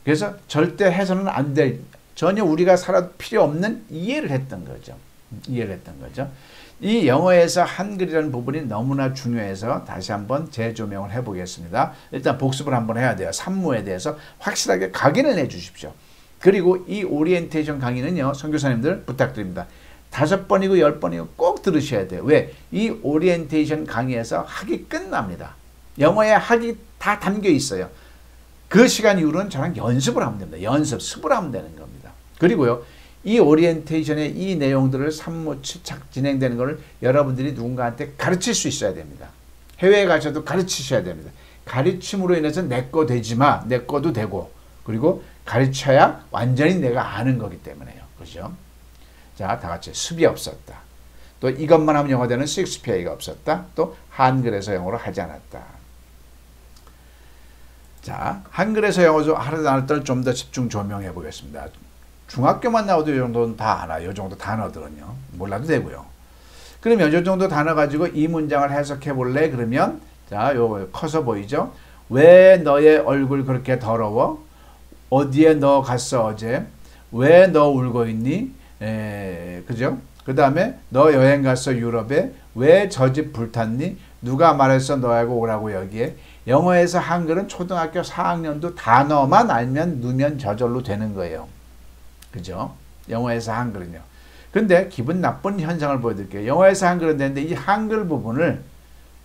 그래서 절대 해서는 안 될, 전혀 우리가 살아도 필요 없는 이해를 했던 거죠. 이해를 했던 거죠. 이 영어에서 한글이라는 부분이 너무나 중요해서 다시 한번 재조명을 해보겠습니다. 일단 복습을 한번 해야 돼요. 산무에 대해서 확실하게 각인을 해주십시오. 그리고 이 오리엔테이션 강의는요. 선교사님들 부탁드립니다. 5번이고 10번이고 꼭 들으셔야 돼요. 왜? 이 오리엔테이션 강의에서 학이 끝납니다. 영어에 학이 다 담겨 있어요. 그 시간 이후로는 저랑 연습을 하면 됩니다. 습을 하면 되는 겁니다. 그리고요. 이 오리엔테이션의 이 내용들을 산무 취착 진행되는 것을 여러분들이 누군가한테 가르칠 수 있어야 됩니다. 해외에 가셔도 가르치셔야 됩니다. 가르침으로 인해서 내 거 되지 마. 내 거도 되고. 그리고 가르쳐야 완전히 내가 아는 거기 때문에요. 그죠? 자, 다 같이 습이 없었다. 또 이것만 하면 영어 되는 셰익스피어가 없었다. 또 한글에서 영어로 하지 않았다. 자, 한글에서 영어로 하는 단어들을 좀 더 집중 조명해 보겠습니다. 중학교만 나와도 이 정도는 다 알아요. 이 정도 단어들은요. 몰라도 되고요. 그러면 이 정도 단어 가지고 이 문장을 해석해 볼래? 그러면 자, 요 커서 보이죠? 왜 너의 얼굴 그렇게 더러워? 어디에 너 갔어 어제? 왜 너 울고 있니? 그죠? 그 다음에 너 여행 갔어 유럽에? 왜 저 집 불탔니? 누가 말했어 너하고 오라고 여기에? 영어에서 한글은 초등학교 4학년도 단어만 알면 누면 저절로 되는 거예요. 그죠? 영어에서 한글은요. 근데 기분 나쁜 현상을 보여드릴게요. 영어에서 한글은 되는데 이 한글 부분을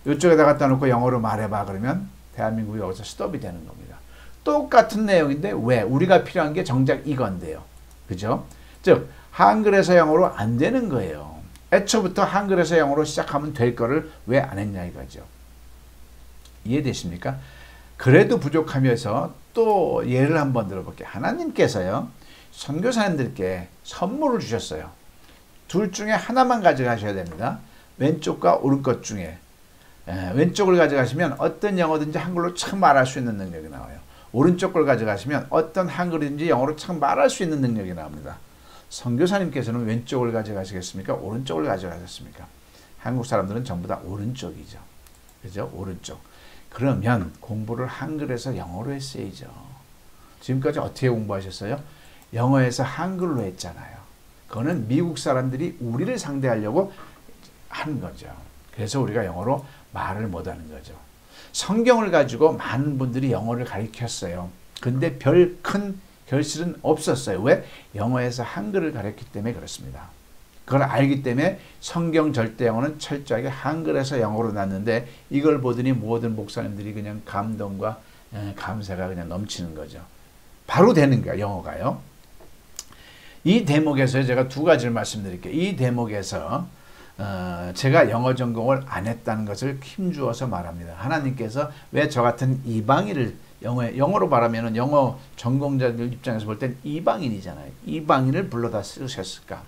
이쪽에다 갖다 놓고 영어로 말해봐 그러면 대한민국이 여기서 스톱이 되는 겁니다. 똑같은 내용인데 왜? 우리가 필요한 게 정작 이건데요. 그죠? 즉 한글에서 영어로 안 되는 거예요. 애초부터 한글에서 영어로 시작하면 될 거를 왜 안 했냐 이거죠. 이해되십니까? 그래도 부족하면서 또 예를 한번 들어볼게요. 하나님께서요. 선교사님들께 선물을 주셨어요. 둘 중에 하나만 가져가셔야 됩니다. 왼쪽과 오른쪽 중에 왼쪽을 가져가시면 어떤 영어든지 한글로 참 말할 수 있는 능력이 나와요. 오른쪽 걸 가져가시면 어떤 한글인지 영어로 참 말할 수 있는 능력이 나옵니다. 선교사님께서는 왼쪽을 가져가시겠습니까? 오른쪽을 가져가셨습니까? 한국 사람들은 전부 다 오른쪽이죠. 그죠? 오른쪽. 그러면 공부를 한글에서 영어로 했어야죠. 지금까지 어떻게 공부하셨어요? 영어에서 한글로 했잖아요. 그거는 미국 사람들이 우리를 상대하려고 하는 거죠. 그래서 우리가 영어로 말을 못하는 거죠. 성경을 가지고 많은 분들이 영어를 가르쳤어요. 근데 별 큰 결실은 없었어요. 왜? 영어에서 한글을 가르쳤기 때문에 그렇습니다. 그걸 알기 때문에 성경 절대 영어는 철저하게 한글에서 영어로 났는데 이걸 보더니 모든 목사님들이 그냥 감동과 감사가 그냥 넘치는 거죠. 바로 되는 거야, 영어가요. 이 대목에서 제가 두 가지를 말씀드릴게요. 이 대목에서 제가 영어 전공을 안 했다는 것을 힘주어서 말합니다. 하나님께서 왜 저 같은 이방인을 영어로 말하면 영어 전공자들 입장에서 볼 땐 이방인이잖아요. 이방인을 불러다 쓰셨을까?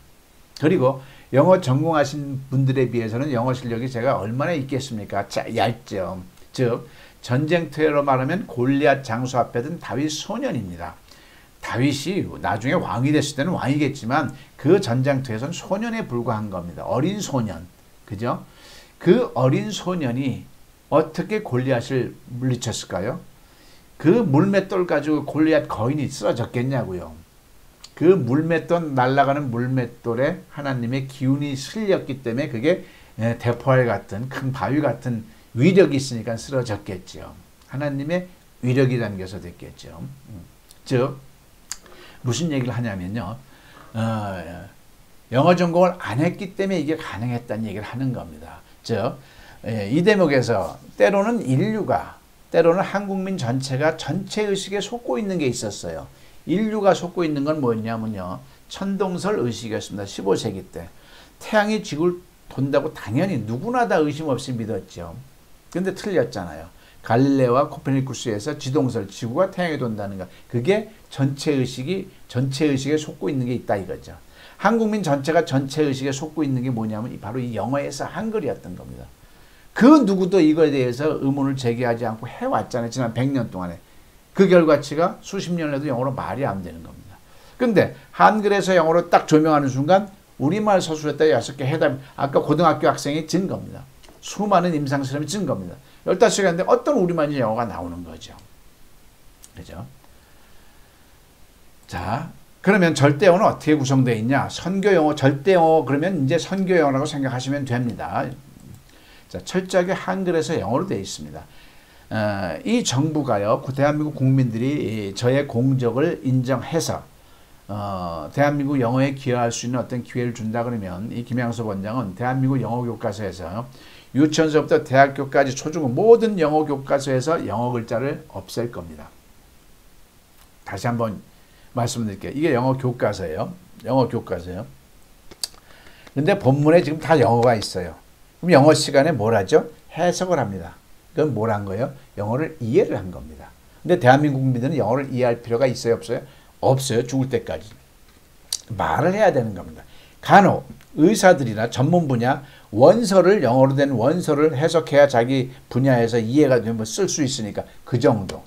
그리고 영어 전공하신 분들에 비해서는 영어 실력이 제가 얼마나 있겠습니까? 얇죠. 즉 전쟁터로 말하면 골리앗 장수 앞에 든 다윗 소년입니다. 다윗이 나중에 왕이 됐을 때는 왕이겠지만 그 전쟁터에서는 소년에 불과한 겁니다. 어린 소년. 그죠? 그 어린 소년이 어떻게 골리앗을 물리쳤을까요? 그 물맷돌 가지고 골리앗 거인이 쓰러졌겠냐고요. 그 물맷돌, 날아가는 물맷돌에 하나님의 기운이 실렸기 때문에 그게 대포알 같은 큰 바위 같은 위력이 있으니까 쓰러졌겠죠. 하나님의 위력이 담겨서 됐겠죠. 즉 무슨 얘기를 하냐면요. 영어 전공을 안 했기 때문에 이게 가능했다는 얘기를 하는 겁니다. 즉 이 대목에서 때로는 인류가 때로는 한국민 전체가 전체의식에 속고 있는 게 있었어요. 인류가 속고 있는 건 뭐였냐면요. 천동설 의식이었습니다. 15세기 때. 태양이 지구를 돈다고 당연히 누구나 다 의심 없이 믿었죠. 근데 틀렸잖아요. 갈릴레오와 코페르니쿠스에서 지동설, 지구가 태양이 돈다는 거. 그게 전체의식에 속고 있는 게 있다 이거죠. 한국민 전체가 전체의식에 속고 있는 게 뭐냐면 바로 이 영어에서 한글이었던 겁니다. 그 누구도 이거에 대해서 의문을 제기하지 않고 해왔잖아요. 지난 100년 동안에. 그 결과치가 수십 년을 해도 영어로 말이 안 되는 겁니다. 근데 한글에서 영어로 딱 조명하는 순간 우리말 서술에다 6개 해답, 아까 고등학교 학생이 진 겁니다. 수많은 임상실험이 진 겁니다. 15시간인데 어떤 우리말인지 영어가 나오는 거죠. 그죠? 자, 그러면 절대어는 어떻게 구성되어 있냐? 선교영어, 절대영어 그러면 이제 선교영어라고 생각하시면 됩니다. 자, 철저하게 한글에서 영어로 되어 있습니다. 이 정부가요, 대한민국 국민들이 저의 공적을 인정해서 대한민국 영어에 기여할 수 있는 어떤 기회를 준다 그러면 이 김양섭 원장은 대한민국 영어 교과서에서 유치원서부터 대학교까지 초중고 모든 영어 교과서에서 영어 글자를 없앨 겁니다. 다시 한번 말씀드릴게요. 이게 영어 교과서예요. 영어 교과서예요. 근데 본문에 지금 다 영어가 있어요. 그럼 영어 시간에 뭘 하죠? 해석을 합니다. 그건 뭘 한 거예요? 영어를 이해를 한 겁니다. 근데 대한민국 국민들은 영어를 이해할 필요가 있어요? 없어요? 없어요. 죽을 때까지. 말을 해야 되는 겁니다. 간혹 의사들이나 전문 분야 원서를 영어로 된 원서를 해석해야 자기 분야에서 이해가 되면 쓸 수 있으니까 그 정도.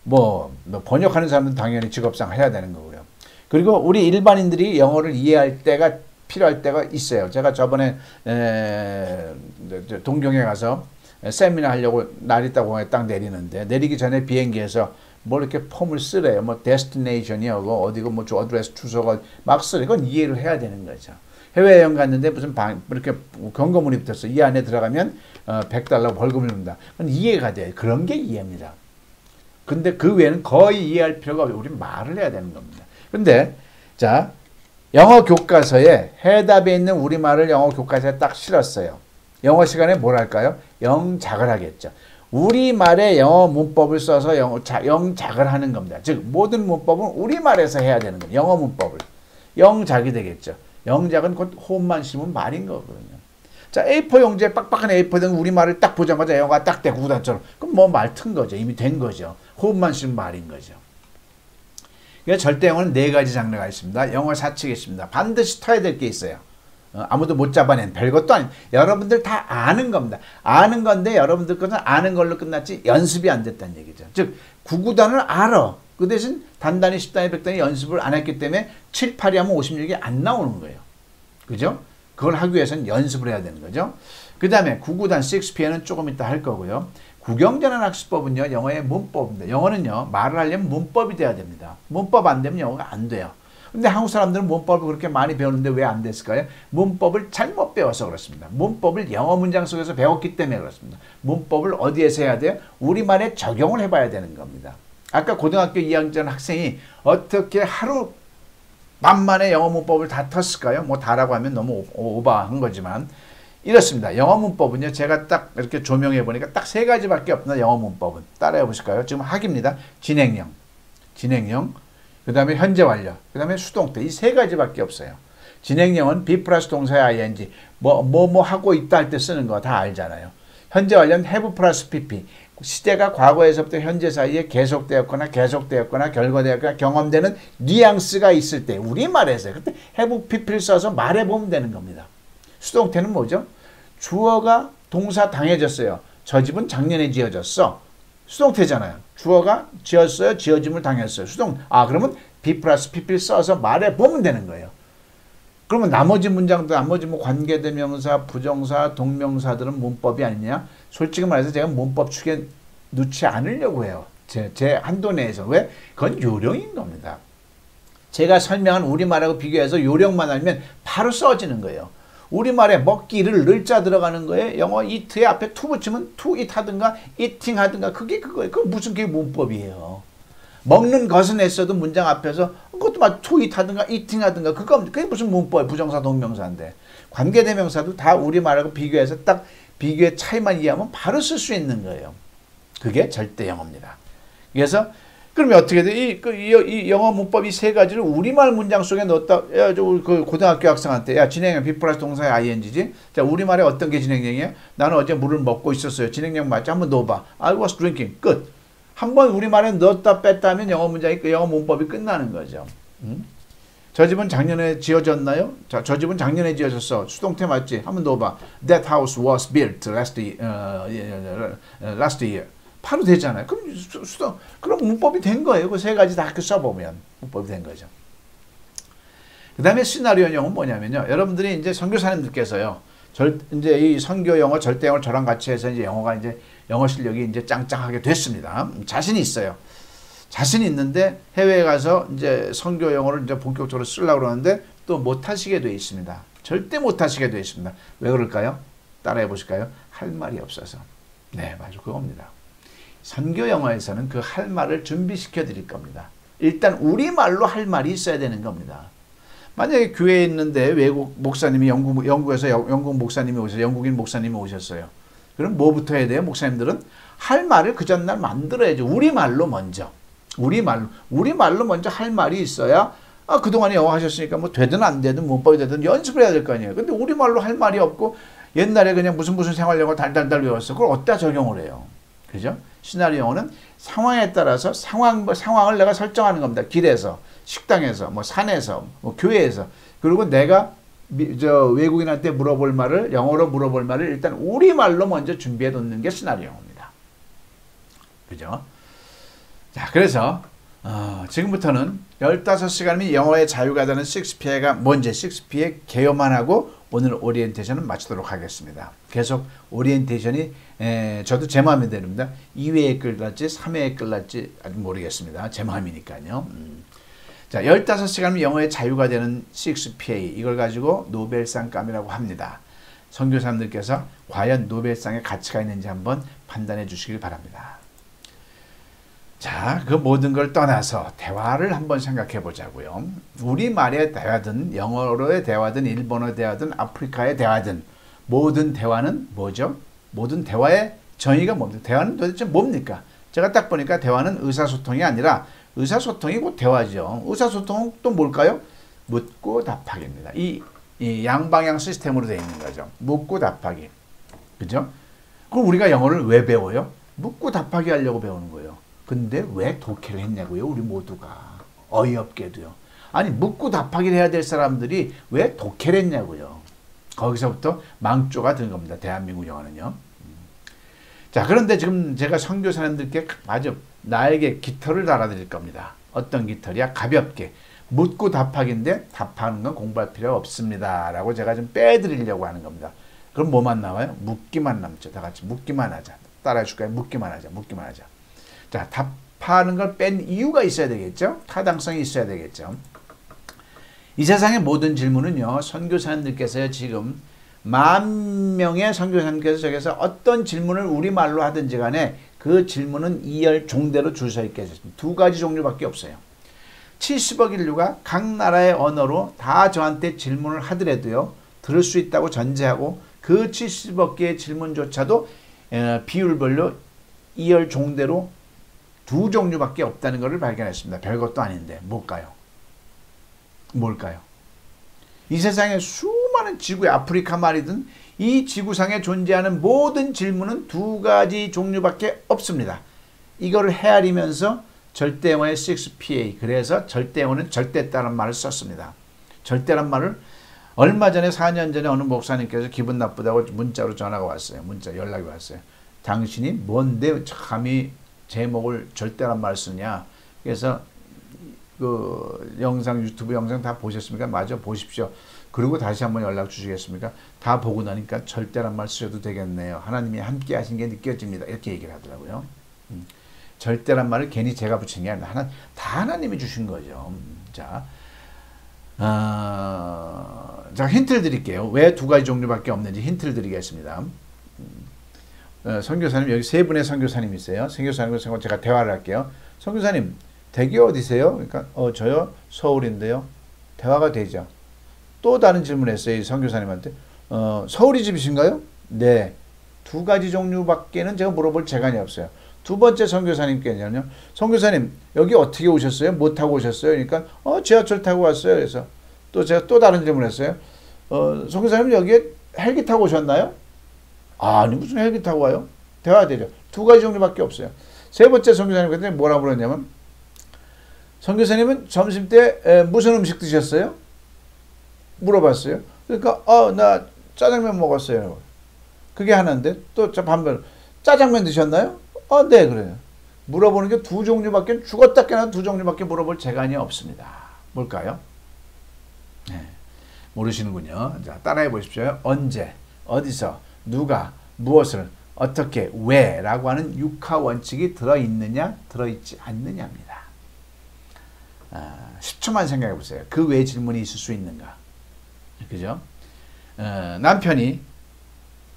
뭐 번역하는 사람은 당연히 직업상 해야 되는 거고요. 그리고 우리 일반인들이 영어를 이해할 때가 필요할 때가 있어요. 제가 저번에 동경에 가서 세미나 하려고 나리타 공항에 딱 내리는데 내리기 전에 비행기에서 뭐 이렇게 폼을 쓰래요. 뭐 데스티네이션이요, 어디고 뭐 어드레스 주소가 막 쓰래. 이건 이해를 해야 되는 거죠. 해외여행 갔는데 무슨 이렇게 경고문이 붙었어. 이 안에 들어가면 $100 벌금을 낸다. 그건 이해가 돼요. 그런 게 이해입니다. 근데 그 외에는 거의 이해할 필요가 없어요. 우리 말을 해야 되는 겁니다. 근데 자, 영어 교과서에 해답에 있는 우리말을 영어 교과서에 딱 실었어요. 영어 시간에 뭘 할까요? 영작을 하겠죠. 우리말의 영어 문법을 써서 영작을 하는 겁니다. 즉 모든 문법은 우리말에서 해야 되는 거예요. 영어 문법을. 영작이 되겠죠. 영작은 곧 호흡만 심은 말인 거거든요. 자, A4 용지에 빡빡한 A4 등 우리말을 딱 보자마자 영어가 딱 되고 구단처럼. 그럼 뭐 말 튼 거죠. 이미 된 거죠. 호흡만 심은 말인 거죠. 절대 영어는 4가지 장르가 있습니다. 영어 사칙이 있습니다. 반드시 터야 될 게 있어요. 아무도 못 잡아낸 별것도 아닌 여러분들 다 아는 겁니다. 아는 건데 여러분들 것은 아는 걸로 끝났지 연습이 안 됐다는 얘기죠. 즉 9구단을 알아. 그 대신 단단히 10단위 100단위 연습을 안 했기 때문에 7, 8이 하면 56이 안 나오는 거예요. 그죠? 그걸 하기 위해서는 연습을 해야 되는 거죠. 그 다음에 9구단 6PN은 조금 이따 할 거고요. 구경전환 학습법은요, 영어의 문법입니다. 영어는요, 말을 하려면 문법이 돼야 됩니다. 문법 안 되면 영어가 안 돼요. 근데 한국 사람들은 문법을 그렇게 많이 배우는데 왜 안 됐을까요? 문법을 잘못 배워서 그렇습니다. 문법을 영어 문장 속에서 배웠기 때문에 그렇습니다. 문법을 어디에서 해야 돼요? 우리말에 적용을 해봐야 되는 겁니다. 아까 고등학교 2학년 학생이 어떻게 하루 만만에 영어 문법을 다 텄을까요? 뭐 다라고 하면 너무 오버한 거지만 이렇습니다. 영어 문법은요, 제가 딱 이렇게 조명해 보니까 딱 3가지밖에 없나 영어 문법은. 따라해 보실까요? 지금 학입니다. 진행형, 그 다음에 현재 완료, 그 다음에 수동태. 이 3가지밖에 없어요. 진행형은 be 플러스 동사의 ing, 뭐 하고 있다 할 때 쓰는 거 다 알잖아요. 현재 완료는 have 플러스 pp. 시제가 과거에서부터 현재 사이에 계속되었거나 결과되었거나 경험되는 뉘앙스가 있을 때 우리말에서 그때 have pp를 써서 말해보면 되는 겁니다. 수동태는 뭐죠? 주어가 동사 당해졌어요. 저 집은 작년에 지어졌어. 수동태잖아요. 주어가 지었어요. 지어짐을 당했어요. 그러면 be 플러스 pp를 써서 말해보면 되는 거예요. 그러면 나머지 문장도 뭐 관계대명사, 부정사, 동명사들은 문법이 아니냐? 솔직히 말해서 제가 문법 축에 넣지 않으려고 해요. 제 한도 내에서. 왜? 그건 요령인 겁니다. 제가 설명한 우리말하고 비교해서 요령만 알면 바로 써지는 거예요. 우리말에 먹기를 늘자 들어가는 거예요. 영어 eat에 앞에 to 붙이면 to eat 하든가 eating 하든가 그게 그거예요. 그건 무슨 그게 문법이에요. 먹는 것은 했어도 문장 앞에서 그것도 막 to eat 하든가 eating 하든가 그게 무슨 문법이에요. 부정사 동명사인데. 관계대명사도 다 우리말하고 비교해서 딱 비교의 차이만 이해하면 바로 쓸 수 있는 거예요. 그게 절대 영어입니다. 그래서 그러면 어떻게 돼? 이 영어 문법 이 3가지를 우리말 문장 속에 넣었다. 야, 그 고등학교 학생한테 야, 진행형 be 플러스 동사의 ing지. 자, 우리말에 어떤 게 진행형이야? 나는 어제 물을 먹고 있었어요. 진행형 맞지? 한번 넣어봐. I was drinking. 끝. 한번 우리말에 넣었다 뺐다 하면 영어 문법이 끝나는 거죠. 저 집은 작년에 지어졌나요? 자, 저 집은 작년에 지어졌어. 수동태 맞지? 한번 넣어봐. That house was built last year. 바로 되잖아요. 그럼 문법이 된 거예요. 그 3가지 다 써보면 문법이 된 거죠. 그 다음에 시나리오 영어는 뭐냐면요. 여러분들이 이제 선교사님들께서요. 이제 이 선교 영어, 절대 영어 저랑 같이 해서 이제 영어 실력이 이제 짱짱하게 됐습니다. 자신이 있어요. 자신이 있는데 해외에 가서 이제 선교 영어를 이제 본격적으로 쓰려고 그러는데 또 못하시게 돼 있습니다. 절대 못하시게 돼 있습니다. 왜 그럴까요? 따라해 보실까요? 할 말이 없어서. 네, 맞아. 그겁니다. 선교 영어에서는 그 할 말을 준비시켜 드릴 겁니다. 일단 우리말로 할 말이 있어야 되는 겁니다. 만약에 교회에 있는데 외국 목사님이 영국에서 영국 목사님이 오셔서 영국인 목사님이 오셨어요. 그럼 뭐부터 해야 돼요? 목사님들은 할 말을 그 전날 만들어야죠. 우리말로 먼저. 우리말로 먼저 할 말이 있어야 그동안에 영어 하셨으니까 뭐 되든 안 되든 문법이 되든 연습을 해야 될 거 아니에요. 근데 우리말로 할 말이 없고 옛날에 그냥 무슨 생활 영어 달달달 외웠어. 그걸 어디다 적용을 해요? 그죠? 시나리오 영어는 상황에 따라서 상황을 내가 설정하는 겁니다. 길에서, 식당에서, 뭐 산에서, 뭐 교회에서. 그리고 내가 외국인한테 물어볼 말을 영어로 물어볼 말을 일단 우리말로 먼저 준비해 놓는 게 시나리오 영어입니다. 그죠? 자, 그래서 지금부터는 15시간이면 영어의 자유가 되는 6P가 뭔지 6P의 개요만 하고 오늘 오리엔테이션은 마치도록 하겠습니다. 계속 오리엔테이션이 저도 제 마음에 드립니다. 2회에 끌랄지 3회에 끌랄지 아직 모르겠습니다. 제 마음이니까요. 자, 15시간이면 영어의 자유가 되는 6PA 이걸 가지고 노벨상감이라고 합니다. 선교사님들께서 과연 노벨상의 가치가 있는지 한번 판단해 주시길 바랍니다. 자, 그 모든 걸 떠나서 대화를 한번 생각해 보자고요. 우리말의 대화든 영어로의 대화든 일본어 대화든 아프리카의 대화든 모든 대화는 뭐죠? 모든 대화의 정의가 뭡니까? 대화는 도대체 뭡니까? 제가 딱 보니까 대화는 의사소통이 아니라 의사소통이 곧 대화죠. 의사소통은 또 뭘까요? 묻고 답하기입니다. 이 양방향 시스템으로 되어 있는 거죠. 묻고 답하기. 그죠? 그럼 우리가 영어를 왜 배워요? 묻고 답하기 하려고 배우는 거예요. 근데 왜 독해를 했냐고요? 우리 모두가. 어이없게도요. 아니 묻고 답하기를 해야 될 사람들이 왜 독해를 했냐고요. 거기서부터 망조가 든 겁니다. 대한민국 영어는요. 자, 그런데 지금 제가 선교사님들께 아주 나에게 깃털을 달아드릴 겁니다. 어떤 깃털이야? 가볍게. 묻고 답하기인데 답하는 건 공부할 필요 없습니다. 라고 제가 좀 빼드리려고 하는 겁니다. 그럼 뭐만 나와요? 묻기만 남죠. 다 같이 묻기만 하자. 따라해 줄까요? 묻기만 하자. 묻기만 하자. 자, 답하는 걸 뺀 이유가 있어야 되겠죠? 타당성이 있어야 되겠죠? 이 세상의 모든 질문은요, 선교사님들께서요, 지금 10,000명의 선교사님께서 저기서 어떤 질문을 우리말로 하든지 간에 그 질문은 이열종대로 줄 서 있게 해줬습니다. 두 가지 종류밖에 없어요. 70억 인류가 각 나라의 언어로 다 저한테 질문을 하더라도요, 들을 수 있다고 전제하고 그 70억 개의 질문조차도 비율별로 이열종대로 두 종류밖에 없다는 것을 발견했습니다. 별것도 아닌데 뭘까요? 뭘까요? 이 세상에 수많은 지구의 아프리카 말이든 이 지구상에 존재하는 모든 질문은 두 가지 종류밖에 없습니다. 이거를 헤아리면서 절대영어의 6PA, 그래서 절대영어는 절대다라는 말을 썼습니다. 절대란 말을 얼마 전에 4년 전에 어느 목사님께서 기분 나쁘다고 문자로 전화가 왔어요. 문자 연락이 왔어요. 당신이 뭔데 감히 제목을 절대란 말 쓰냐. 그래서 그 영상 유튜브 영상 다 보셨습니까? 맞아, 보십시오. 그리고 다시 한번 연락 주시겠습니까? 다 보고 나니까 절대란 말 쓰셔도 되겠네요. 하나님이 함께 하신 게 느껴집니다. 이렇게 얘기를 하더라고요. 절대란 말을 괜히 제가 붙인 게 아니라 다 하나님이 주신 거죠. 자, 힌트를 드릴게요. 왜 두 가지 종류밖에 없는지 힌트를 드리겠습니다. 선교사님, 여기 세 분의 선교사님이 있어요. 선교사님과 제가 대화를 할게요. 선교사님, 댁이 어디세요? 그러니까 저요 서울인데요. 대화가 되죠. 또 다른 질문했어요. 이 선교사님한테. 서울이 집이신가요? 네. 두 가지 종류밖에는 제가 물어볼 재간이 없어요. 두 번째 선교사님께는요. 선교사님, 여기 어떻게 오셨어요? 뭐 타고 오셨어요? 그러니까 지하철 타고 왔어요. 그래서 또 제가 또 다른 질문했어요. 선교사님, 여기에 헬기 타고 오셨나요? 아니, 무슨 헬기 타고 와요? 대화되죠. 두 가지 종류밖에 없어요. 세 번째 선교사님한테 뭐라 물었냐면, 선교사님은 점심 때 무슨 음식 드셨어요? 물어봤어요. 그러니까 나 짜장면 먹었어요. 그게 하나인데 또 반면 짜장면 드셨나요? 네, 그래요. 물어보는 게 두 종류밖에, 죽었다 깨나 두 종류밖에 물어볼 재간이 없습니다. 뭘까요? 네, 모르시는군요. 자, 따라해 보십시오. 언제, 어디서, 누가, 무엇을, 어떻게, 왜 라고 하는 육하 원칙이 들어있느냐, 들어있지 않느냐입니다. 10초만 생각해 보세요. 그 왜 질문이 있을 수 있는가. 그죠? 남편이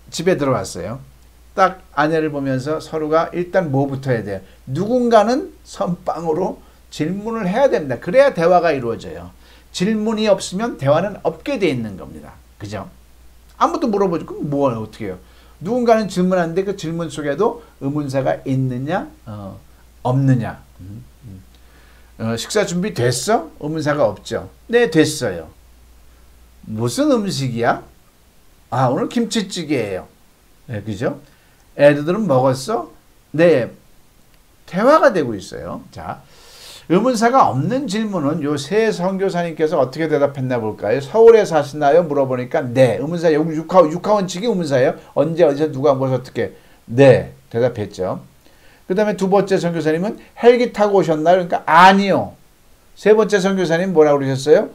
집에 들어왔어요. 딱 아내를 보면서 서로가 일단 뭐부터 해야 돼요? 누군가는 선빵으로 질문을 해야 됩니다. 그래야 대화가 이루어져요. 질문이 없으면 대화는 없게 돼 있는 겁니다. 그죠? 아무도 물어보죠. 그럼 뭐 어떻게 해요? 누군가는 질문하는데 그 질문 속에도 의문사가 있느냐, 없느냐. 식사 준비 됐어? 의문사가 없죠. 네, 됐어요. 무슨 음식이야? 오늘 김치찌개예요. 네, 그죠? 애들은 먹었어? 네. 대화가 되고 있어요. 자, 의문사가 없는 질문은 요 세 선교사님께서 어떻게 대답했나 볼까요? 서울에 사시나요? 물어보니까 네. 의문사, 여기 육하 원칙이 의문사예요. 언제, 어디서, 누가, 무엇, 어떻게. 네. 대답했죠. 그 다음에 두 번째 선교사님은 헬기 타고 오셨나요? 그러니까 아니요. 세 번째 선교사님 뭐라고 그러셨어요?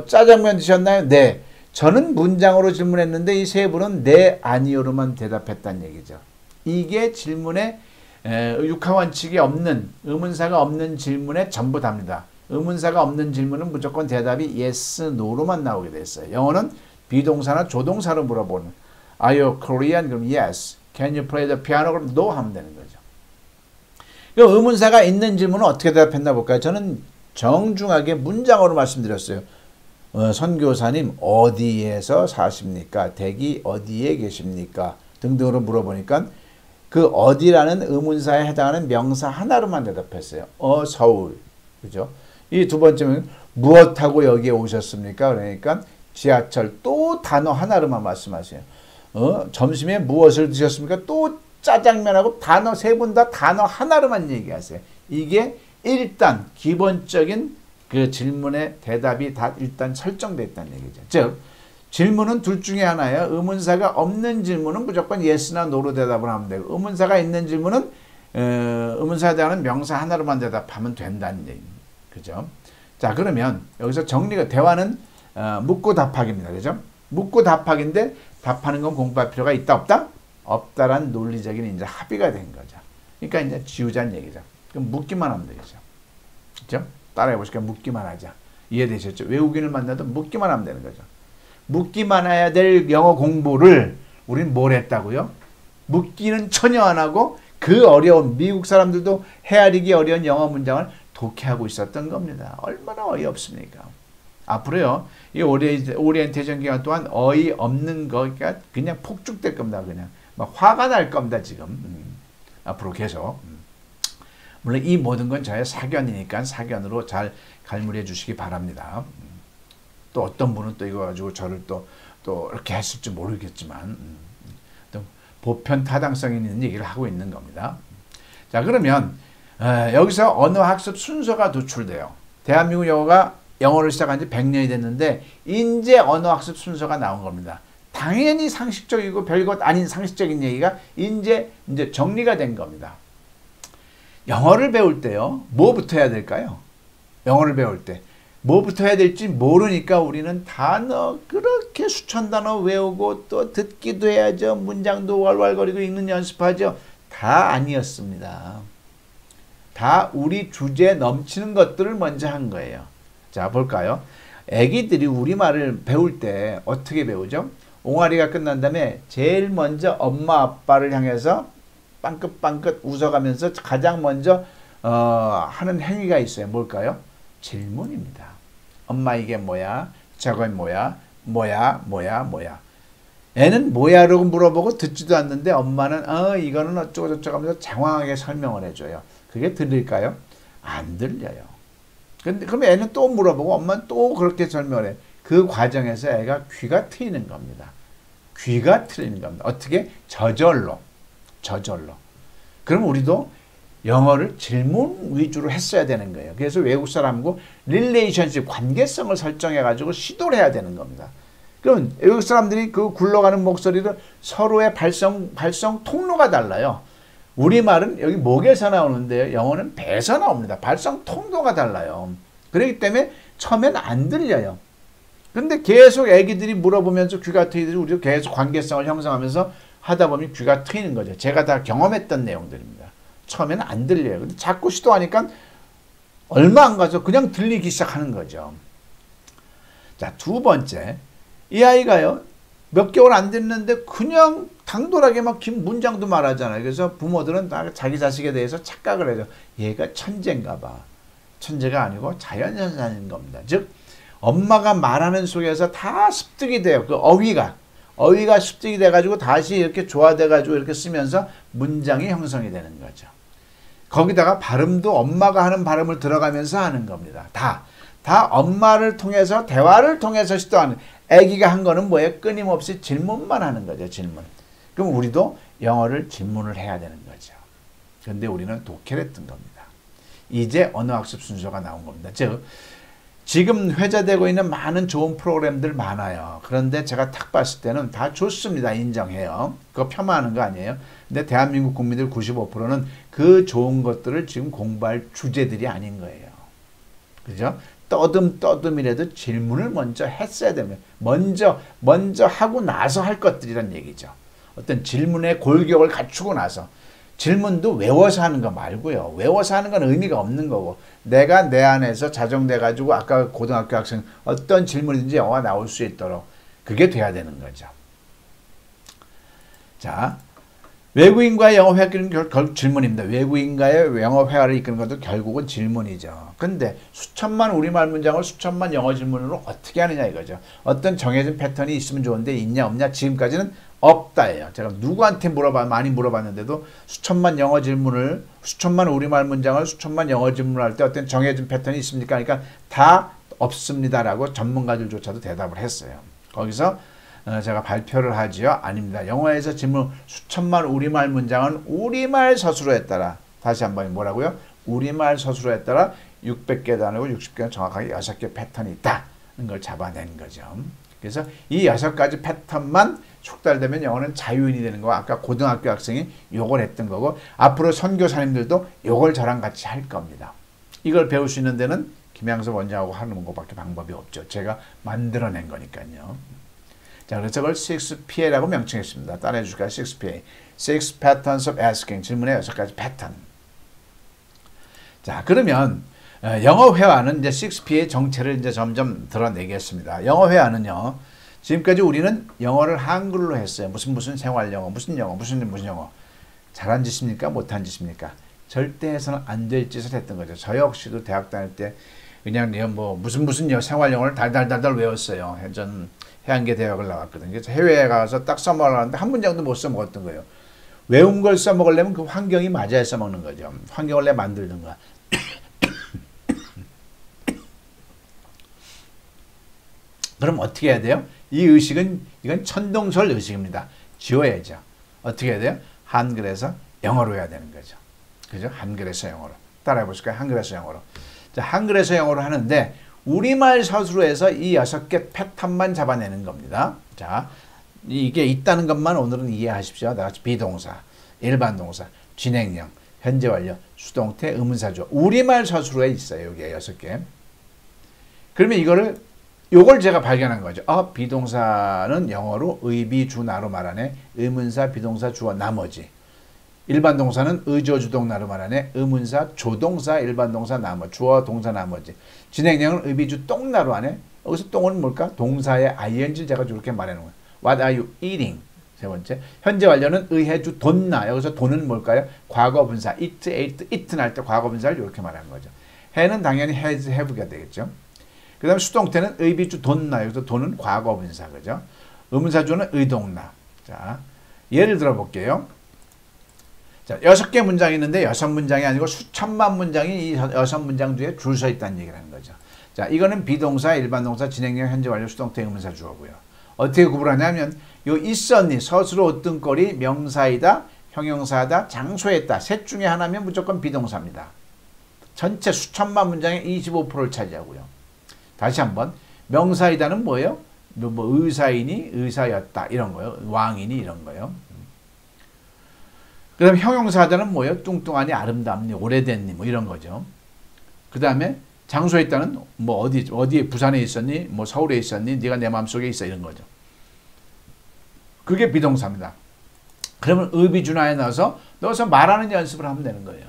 짜장면 드셨나요? 네. 저는 문장으로 질문했는데 이 세 분은 네, 아니요로만 대답했다는 얘기죠. 이게 질문에 육하원칙이 없는, 의문사가 없는 질문의 전부 답니다. 의문사가 없는 질문은 무조건 대답이 yes, no로만 나오게 됐어요. 영어는 비동사나 조동사로 물어보는 Are you Korean? 그럼 yes. Can you play the piano? 그럼 no 하면 되는 거죠. 그럼 의문사가 있는 질문은 어떻게 대답했나 볼까요? 저는 정중하게 문장으로 말씀드렸어요. 선교사님 어디에서 사십니까? 댁이 어디에 계십니까? 등등으로 물어보니까 그 어디라는 의문사에 해당하는 명사 하나로만 대답했어요. 서울. 그죠? 이 두 번째는 무엇하고 여기에 오셨습니까? 그러니까 지하철 또 단어 하나로만 말씀하세요. 점심에 무엇을 드셨습니까? 또 짜장면하고 단어 세 분 다 단어 하나로만 얘기하세요. 이게 일단 기본적인 그 질문의 대답이 다 일단 설정되어 있다는 얘기죠. 즉 질문은 둘 중에 하나예요. 의문사가 없는 질문은 무조건 yes나 no로 대답을 하면 되고 의문사가 있는 질문은 의문사에 대한 명사 하나로만 대답하면 된다는 얘기입니다. 그죠? 자 그러면 여기서 정리가 대화는 묻고 답하기입니다. 그죠? 묻고 답하기인데 답하는 건 공부할 필요가 있다 없다? 없다란 논리적인 이제 합의가 된 거죠. 그러니까 이제 지우자는 얘기죠. 그럼 묻기만 하면 되겠죠. 그죠? 따라해 보시니까 묻기만 하자. 이해되셨죠? 외국인을 만나도 묻기만 하면 되는 거죠. 묻기만 해야 될 영어 공부를 우리는 뭘 했다고요? 묻기는 전혀 안 하고 그 어려운 미국 사람들도 헤아리기 어려운 영어 문장을 독해하고 있었던 겁니다. 얼마나 어이없습니까? 앞으로요. 이 오리엔테이션 기간 동안 어이없는 거가 그냥 폭죽될 겁니다. 그냥 막 화가 날 겁니다. 지금. 앞으로 계속. 물론 이 모든 건 저의 사견이니까 사견으로 잘 갈무리해 주시기 바랍니다. 또 어떤 분은 또 이거 가지고 저를 또 이렇게 했을지 모르겠지만 또 보편 타당성 있는 얘기를 하고 있는 겁니다. 자 그러면 여기서 언어학습 순서가 도출돼요. 대한민국 영어를 시작한 지 100년이 됐는데 이제 언어학습 순서가 나온 겁니다. 당연히 상식적이고 별것 아닌 상식적인 얘기가 이제 정리가 된 겁니다. 영어를 배울 때요. 뭐부터 해야 될까요? 영어를 배울 때. 뭐부터 해야 될지 모르니까 우리는 단어 그렇게 수천 단어 외우고 또 듣기도 해야죠. 문장도 왈왈거리고 읽는 연습하죠. 다 아니었습니다. 다 우리 주제에 넘치는 것들을 먼저 한 거예요. 자 볼까요? 애기들이 우리말을 배울 때 어떻게 배우죠? 옹알이가 끝난 다음에 제일 먼저 엄마 아빠를 향해서 빵긋빵긋 웃어가면서 가장 먼저 하는 행위가 있어요. 뭘까요? 질문입니다. 엄마 이게 뭐야? 저건 뭐야? 뭐야? 애는 뭐야라고 물어보고 듣지도 않는데 엄마는 이거는 어쩌고 저쩌고 하면서 장황하게 설명을 해줘요. 그게 들릴까요? 안 들려요. 근데 그럼 애는 또 물어보고 엄마는 또 그렇게 설명을 해. 그 과정에서 애가 귀가 트이는 겁니다. 귀가 트이는 겁니다. 어떻게? 저절로. 그럼 우리도 영어를 질문 위주로 했어야 되는 거예요. 그래서 외국 사람하고 릴레이션십, 관계성을 설정해가지고 시도를 해야 되는 겁니다. 그럼 외국 사람들이 그 굴러가는 목소리를 서로의 발성 통로가 달라요. 우리말은 여기 목에서 나오는데 영어는 배에서 나옵니다. 발성 통로가 달라요. 그렇기 때문에 처음엔 안 들려요. 근데 계속 애기들이 물어보면서 귀가 트이듯이 우리도 계속 관계성을 형성하면서 하다 보면 귀가 트이는 거죠. 제가 다 경험했던 내용들입니다. 처음에는 안 들려요. 근데 자꾸 시도하니까 얼마 안 가서 그냥 들리기 시작하는 거죠. 자, 두 번째. 이 아이가요. 몇 개월 안 됐는데 그냥 당돌하게 막 긴 문장도 말하잖아요. 그래서 부모들은 다 자기 자식에 대해서 착각을 해요. 얘가 천재인가 봐. 천재가 아니고 자연현상인 겁니다. 즉 엄마가 말하는 속에서 다 습득이 돼요. 그 어휘가 습득이 돼가지고 다시 이렇게 조화돼가지고 이렇게 쓰면서 문장이 형성이 되는 거죠. 거기다가 발음도 엄마가 하는 발음을 들어가면서 하는 겁니다. 다 엄마를 통해서 대화를 통해서 시도하는. 애기가 한 거는 뭐예요? 끊임없이 질문만 하는 거죠. 질문. 그럼 우리도 영어를 질문을 해야 되는 거죠. 그런데 우리는 독해를 했던 겁니다. 이제 언어학습 순서가 나온 겁니다. 즉 지금 회자되고 있는 많은 좋은 프로그램들 많아요. 그런데 제가 딱 봤을 때는 다 좋습니다. 인정해요. 그거 폄하하는 거 아니에요. 근데 대한민국 국민들 95%는 그 좋은 것들을 지금 공부할 주제들이 아닌 거예요. 그죠? 떠듬이라도 질문을 먼저 했어야 됩니다. 먼저 하고 나서 할 것들이란 얘기죠. 어떤 질문의 골격을 갖추고 나서. 질문도 외워서 하는 거 말고요. 외워서 하는 건 의미가 없는 거고, 내가 내 안에서 자정돼 가지고 아까 고등학교 학생 어떤 질문이든지 영어가 나올 수 있도록 그게 돼야 되는 거죠. 자, 외국인과의 영어 회화 이끄는 결국 질문입니다. 외국인과의 영어 회화를 이끄는 것도 결국은 질문이죠. 근데 수천만 우리말 문장을 수천만 영어 질문으로 어떻게 하느냐 이거죠. 어떤 정해진 패턴이 있으면 좋은데 있냐 없냐 지금까지는 없다예요. 제가 누구한테 많이 물어봤는데도 수천만 영어 질문을, 수천만 우리말 문장을 수천만 영어 질문을 할 때 어떤 정해진 패턴이 있습니까? 그러니까 다 없습니다라고 전문가들조차도 대답을 했어요. 거기서 제가 발표를 하지요. 아닙니다. 영어에서 질문 수천만 우리말 문장은 우리말 서술어에 따라, 다시 한번 뭐라고요? 우리말 서술어에 따라 600개 단어고 60개는 정확하게 6개 패턴이 있다는 걸 잡아낸 거죠. 그래서 이 6가지 패턴만 숙달되면 영어는 자유인이 되는 거고, 아까 고등학교 학생이 요걸 했던 거고, 앞으로 선교사님들도 요걸 저랑 같이 할 겁니다. 이걸 배울 수 있는 데는 김양섭 원장하고 하는 것밖에 방법이 없죠. 제가 만들어낸 거니까요. 자, 그래서 그걸 6PA라고 명칭했습니다. 따라해 주실까요? 6PA. 6 Patterns of Asking. 질문의 6가지 패턴. 자, 그러면 영어 회화는 이제 6P의 정체를 이제 점점 드러내겠습니다. 영어 회화는요, 지금까지 우리는 영어를 한글로 했어요. 무슨 생활 영어, 무슨 영어. 잘한 짓입니까? 못한 짓입니까? 절대 해서는 안 될 짓을 했던 거죠. 저 역시도 대학 다닐 때 그냥 뭐 무슨 생활 영어를 달달달달 외웠어요. 전 해안계 대학을 나왔거든요. 그래서 해외에 가서 딱 써먹으려는데 한 문장도 못 써먹었던 거예요. 외운 걸 써먹으려면 그 환경이 맞아야 써먹는 거죠. 환경을 내 만들든가. 그럼 어떻게 해야 돼요? 이 의식은, 이건 천동설 의식입니다. 지워야죠. 어떻게 해야 돼요? 한글에서 영어로 해야 되는 거죠. 그죠? 한글에서 영어로. 따라해 보실까요? 한글에서 영어로. 자, 한글에서 영어로 하는데, 우리말 서술어에서 이 6개 패턴만 잡아내는 겁니다. 자, 이게 있다는 것만 오늘은 이해하십시오. 나같이 비동사, 일반 동사, 진행형, 현재 완료, 수동태, 의문사조. 우리말 서술어에 있어요. 여기에 6개. 그러면 요걸 제가 발견한 거죠. 비동사는 영어로 의비, 주, 나로 말하네. 의문사, 비동사, 주어, 나머지. 일반 동사는 의조, 주동, 나로 말하네. 의문사, 조동사, 일반 동사, 나머, 주어, 동사, 나머지. 진행형은 의비, 주, 똥, 나로 하네. 여기서 똥은 뭘까? 동사의 ing를 제가 이렇게 말해놓은 거예요. What are you eating? 세 번째. 현재 완료는 의해, 주, 돈나. 여기서 돈은 뭘까요? 과거 분사. eat, ate, eaten 할 때 과거 분사를 이렇게 말하는 거죠. 해는 당연히 has, have가 되겠죠. 그 다음에 수동태는 의비주 돈나. 여기서 돈은 과거 분사. 그죠? 의문사주는 의동나. 자, 예를 들어 볼게요. 자, 6개 문장이 있는데 6문장이 아니고 수천만 문장이 이 6문장 뒤에 줄 서 있다는 얘기를 하는 거죠. 자, 이거는 비동사, 일반 동사, 진행형, 현재 완료, 수동태, 의문사 주어고요. 어떻게 구분하냐면 요 있었니, 서술어 옷등거리, 명사이다, 형용사다, 장소했다. 셋 중에 하나면 무조건 비동사입니다. 전체 수천만 문장의 25%를 차지하고요. 다시 한번, 명사이다는 뭐예요? 뭐 의사이니, 의사였다 이런 거요. 왕이니 이런 거요. 그 다음에 형용사자는 뭐예요? 뚱뚱하니, 아름답니, 오래됐니 뭐 이런 거죠. 그 다음에 장소에 있다는 뭐 어디에 부산에 있었니, 뭐 서울에 있었니, 네가 내 마음속에 있어 이런 거죠. 그게 비동사입니다. 그러면 의비준하에 넣어서 말하는 연습을 하면 되는 거예요.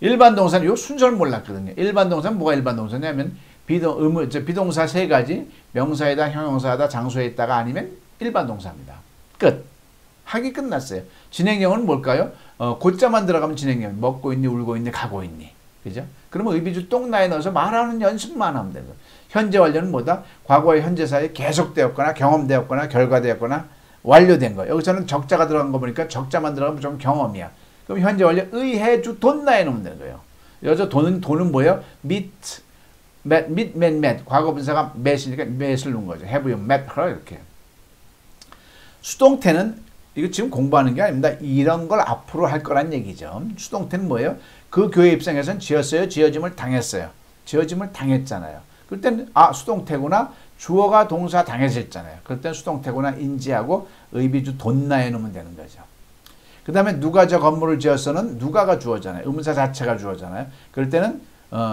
일반 동사는 요 순서를 몰랐거든요. 일반 동사는 뭐가 일반 동사냐면 비동사 3가지, 명사에다, 형용사에다, 장소에 있다가 아니면 일반 동사입니다. 끝. 하기 끝났어요. 진행형은 뭘까요? 곧자만 들어가면 진행형. 먹고 있니, 울고 있니, 가고 있니. 그죠? 그러면 의비주 똥나에 넣어서 말하는 연습만 하면 되고. 현재 완료는 뭐다? 과거의 현재사에 계속되었거나 경험되었거나 결과되었거나 완료된 거. 여기서는 적자가 들어간 거 보니까 적자만 들어가면 좀 경험이야. 그럼 현재 완료 의해주 돈나에 넣으면 되는 거예요. 여기서 돈은 뭐예요? met. 과거 분사가 met이니까 met을 넣은 거죠. have you met her? 이렇게. 수동태는 이거 지금 공부하는 게 아닙니다. 이런 걸 앞으로 할 거란 얘기죠. 수동태는 뭐예요? 그 교회 입장에서는 지었어요? 지어짐을 당했어요? 지어짐을 당했잖아요. 그럴 때는 수동태구나. 주어가 동사 당해져 있잖아요. 그럴 때는 수동태구나 인지하고 의비주 돈나해 놓으면 되는 거죠. 그 다음에 누가 저 건물을 지었어는 누가가 주어잖아요. 의문사 자체가 주어잖아요. 그럴 때는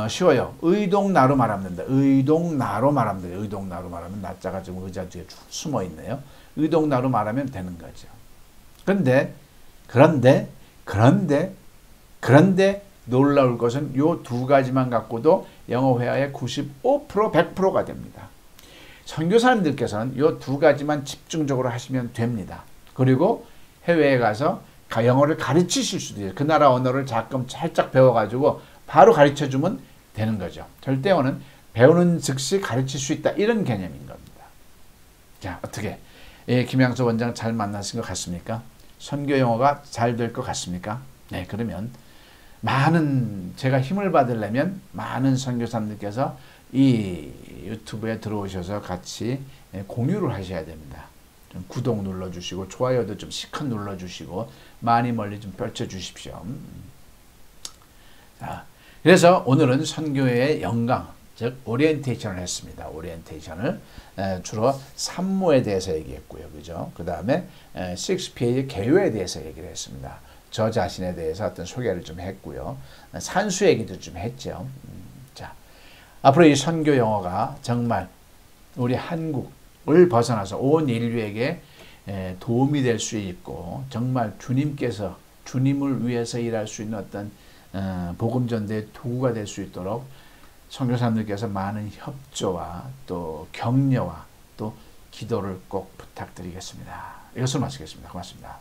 쉬워요. 의동나로 말하면 된다. 의동나로 말하면 돼요. 의동나로 말하면 나자가 지금 의자 뒤에 쭉 숨어 있네요. 의동나로 말하면 되는 거죠. 그런데 놀라울 것은 요 두 가지만 갖고도 영어 회화의 95%, 100%가 됩니다. 선교사님들께서는 요 두 가지만 집중적으로 하시면 됩니다. 그리고 해외에 가서 영어를 가르치실 수도 있어요. 그 나라 언어를 살짝 배워가지고 바로 가르쳐주면 되는 거죠. 절대어는 배우는 즉시 가르칠 수 있다. 이런 개념인 겁니다. 자, 어떻게? 김양수 원장 잘 만나신 것 같습니까? 선교 영어가 잘 될 것 같습니까? 네, 그러면 제가 힘을 받으려면 많은 선교사님들께서 이 유튜브에 들어오셔서 같이 공유를 하셔야 됩니다. 좀 구독 눌러주시고 좋아요도 좀 시컷 눌러주시고 많이 멀리 좀 펼쳐주십시오. 자, 그래서 오늘은 선교의 영광, 즉 오리엔테이션을 했습니다. 오리엔테이션을 주로 산모에 대해서 얘기했고요. 그죠? 그 다음에 6P의 개요에 대해서 얘기를 했습니다. 저 자신에 대해서 어떤 소개를 좀 했고요. 산수 얘기도 좀 했죠. 자, 앞으로 이 선교 영어가 정말 우리 한국을 벗어나서 온 인류에게 도움이 될 수 있고 정말 주님께서 주님을 위해서 일할 수 있는 어떤 복음전도의 도구가 될 수 있도록 선교사님들께서 많은 협조와 또 격려와 또 기도를 꼭 부탁드리겠습니다. 이것을 마치겠습니다. 고맙습니다.